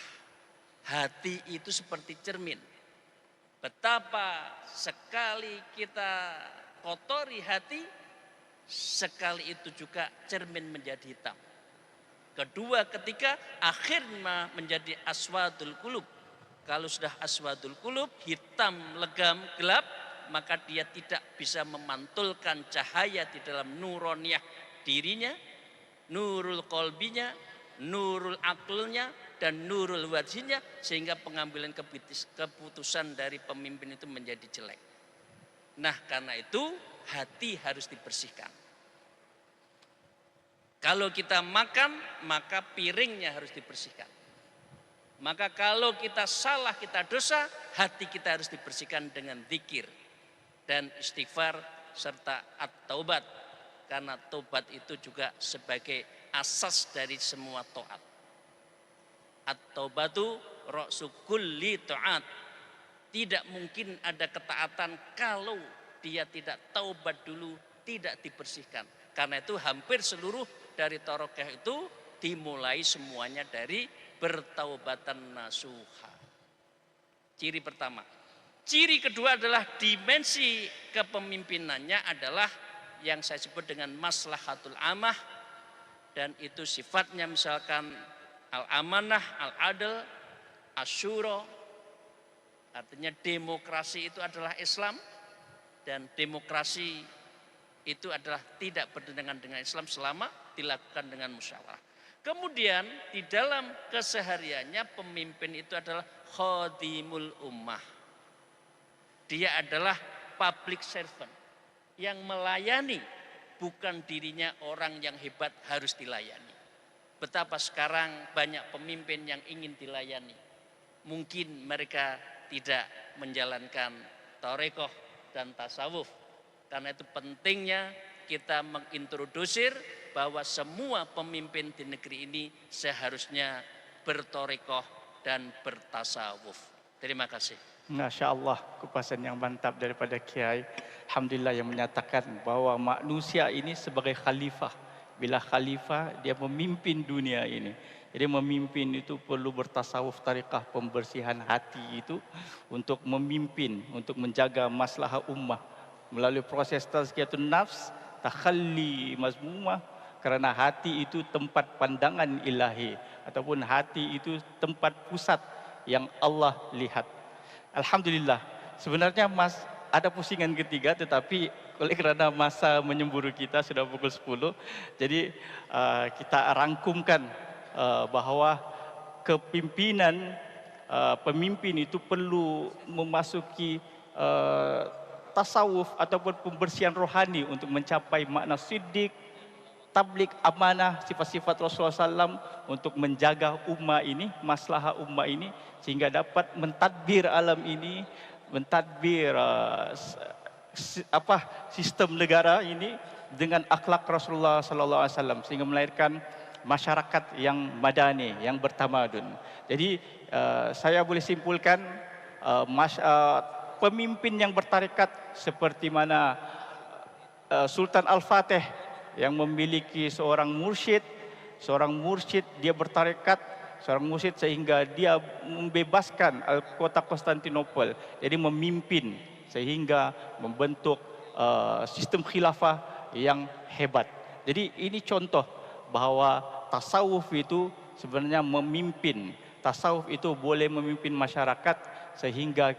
Hati itu seperti cermin. Betapa sekali kita kotori hati, sekali itu juga cermin menjadi hitam. Kedua, ketika akhirnya menjadi aswadul qulub. Kalau sudah aswadul qulub, hitam, legam, gelap, maka dia tidak bisa memantulkan cahaya di dalam nuroniyah dirinya, nurul kolbinya, nurul aklnya, dan nurul wajhinya, sehingga pengambilan keputusan dari pemimpin itu menjadi jelek. Nah, karena itu hati harus dibersihkan. Kalau kita makan, maka piringnya harus dibersihkan. Maka kalau kita salah, kita dosa, hati kita harus dibersihkan dengan zikir dan istighfar serta at-taubat. Karena taubat itu juga sebagai asas dari semua taat. At-taubatu ra'su kulli ta'at. Tidak mungkin ada ketaatan kalau dia tidak taubat dulu, tidak dibersihkan. Karena itu hampir seluruh dari tarekah itu dimulai semuanya dari bertaubatan nasuha. Ciri pertama. Ciri kedua adalah dimensi kepemimpinannya adalah yang saya sebut dengan maslahatul amah, dan itu sifatnya misalkan al-amanah, al-adl, asyura. Artinya demokrasi itu adalah Islam, dan demokrasi itu adalah tidak bertentangan dengan Islam selama dilakukan dengan musyawarah. Kemudian di dalam kesehariannya pemimpin itu adalah khadimul ummah. Dia adalah public servant yang melayani, bukan dirinya orang yang hebat harus dilayani. Betapa sekarang banyak pemimpin yang ingin dilayani. Mungkin mereka tidak menjalankan tarekoh dan tasawuf. Karena itu pentingnya kita mengintrodusir bahwa semua pemimpin di negeri ini seharusnya bertarekoh dan bertasawuf. Terima kasih. Masya Allah, kupasan yang mantap daripada Kiai. Alhamdulillah yang menyatakan bahwa manusia ini sebagai khalifah. Bila khalifah, dia memimpin dunia ini. Jadi memimpin itu perlu bertasawuf tarekah, pembersihan hati itu untuk memimpin, untuk menjaga maslahah ummah. Melalui proses tazkiyatun nafs, takhalli mazmumah, karena hati itu tempat pandangan ilahi, ataupun hati itu tempat pusat yang Allah lihat. Alhamdulillah, sebenarnya ada pusingan ketiga, tetapi oleh kerana masa menyemburu kita sudah pukul 10, jadi kita rangkumkan bahawa kepimpinan pemimpin itu perlu memasuki tasawuf ataupun pembersihan rohani untuk mencapai makna siddiq, tablik, amanah, sifat-sifat Rasulullah SAW untuk menjaga ummah ini, maslahah ummah ini, sehingga dapat mentadbir alam ini, mentadbir sistem negara ini dengan akhlak Rasulullah SAW, sehingga melahirkan masyarakat yang madani, yang bertamadun. Jadi saya boleh simpulkan pemimpin yang bertarekat seperti mana Sultan Al-Fatih yang memiliki seorang mursyid dia bertarekat, seorang mursyid sehingga dia membebaskan kota Konstantinopel. Jadi memimpin sehingga membentuk sistem khilafah yang hebat. Jadi ini contoh bahawa tasawuf itu sebenarnya memimpin. Tasawuf itu boleh memimpin masyarakat sehingga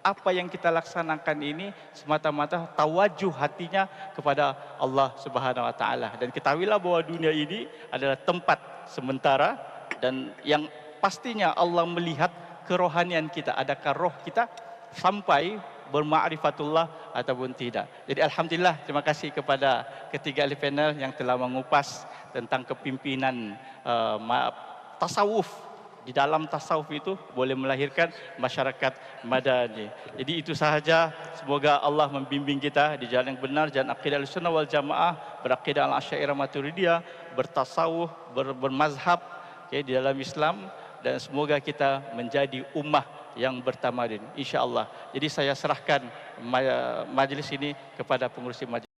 apa yang kita laksanakan ini semata-mata tawajuh hatinya kepada Allah Subhanahu wa taala. Dan ketahuilah bahwa dunia ini adalah tempat sementara dan yang pastinya Allah melihat kerohanian kita, adakah roh kita sampai berma'rifatullah ataupun tidak. Jadi alhamdulillah, terima kasih kepada ketiga ahli panel yang telah mengupas tentang kepimpinan tasawuf. Di dalam tasawuf itu boleh melahirkan masyarakat madani. Jadi itu sahaja. Semoga Allah membimbing kita di jalan yang benar, jalan akidah Ahlussunnah wal Jamaah, berakidah al-Asy'ariyah Maturidiyah, bertasawuf, bermazhab di dalam Islam, dan semoga kita menjadi ummah yang bertamadun, insya-Allah. Jadi saya serahkan majlis ini kepada pengurusi majlis.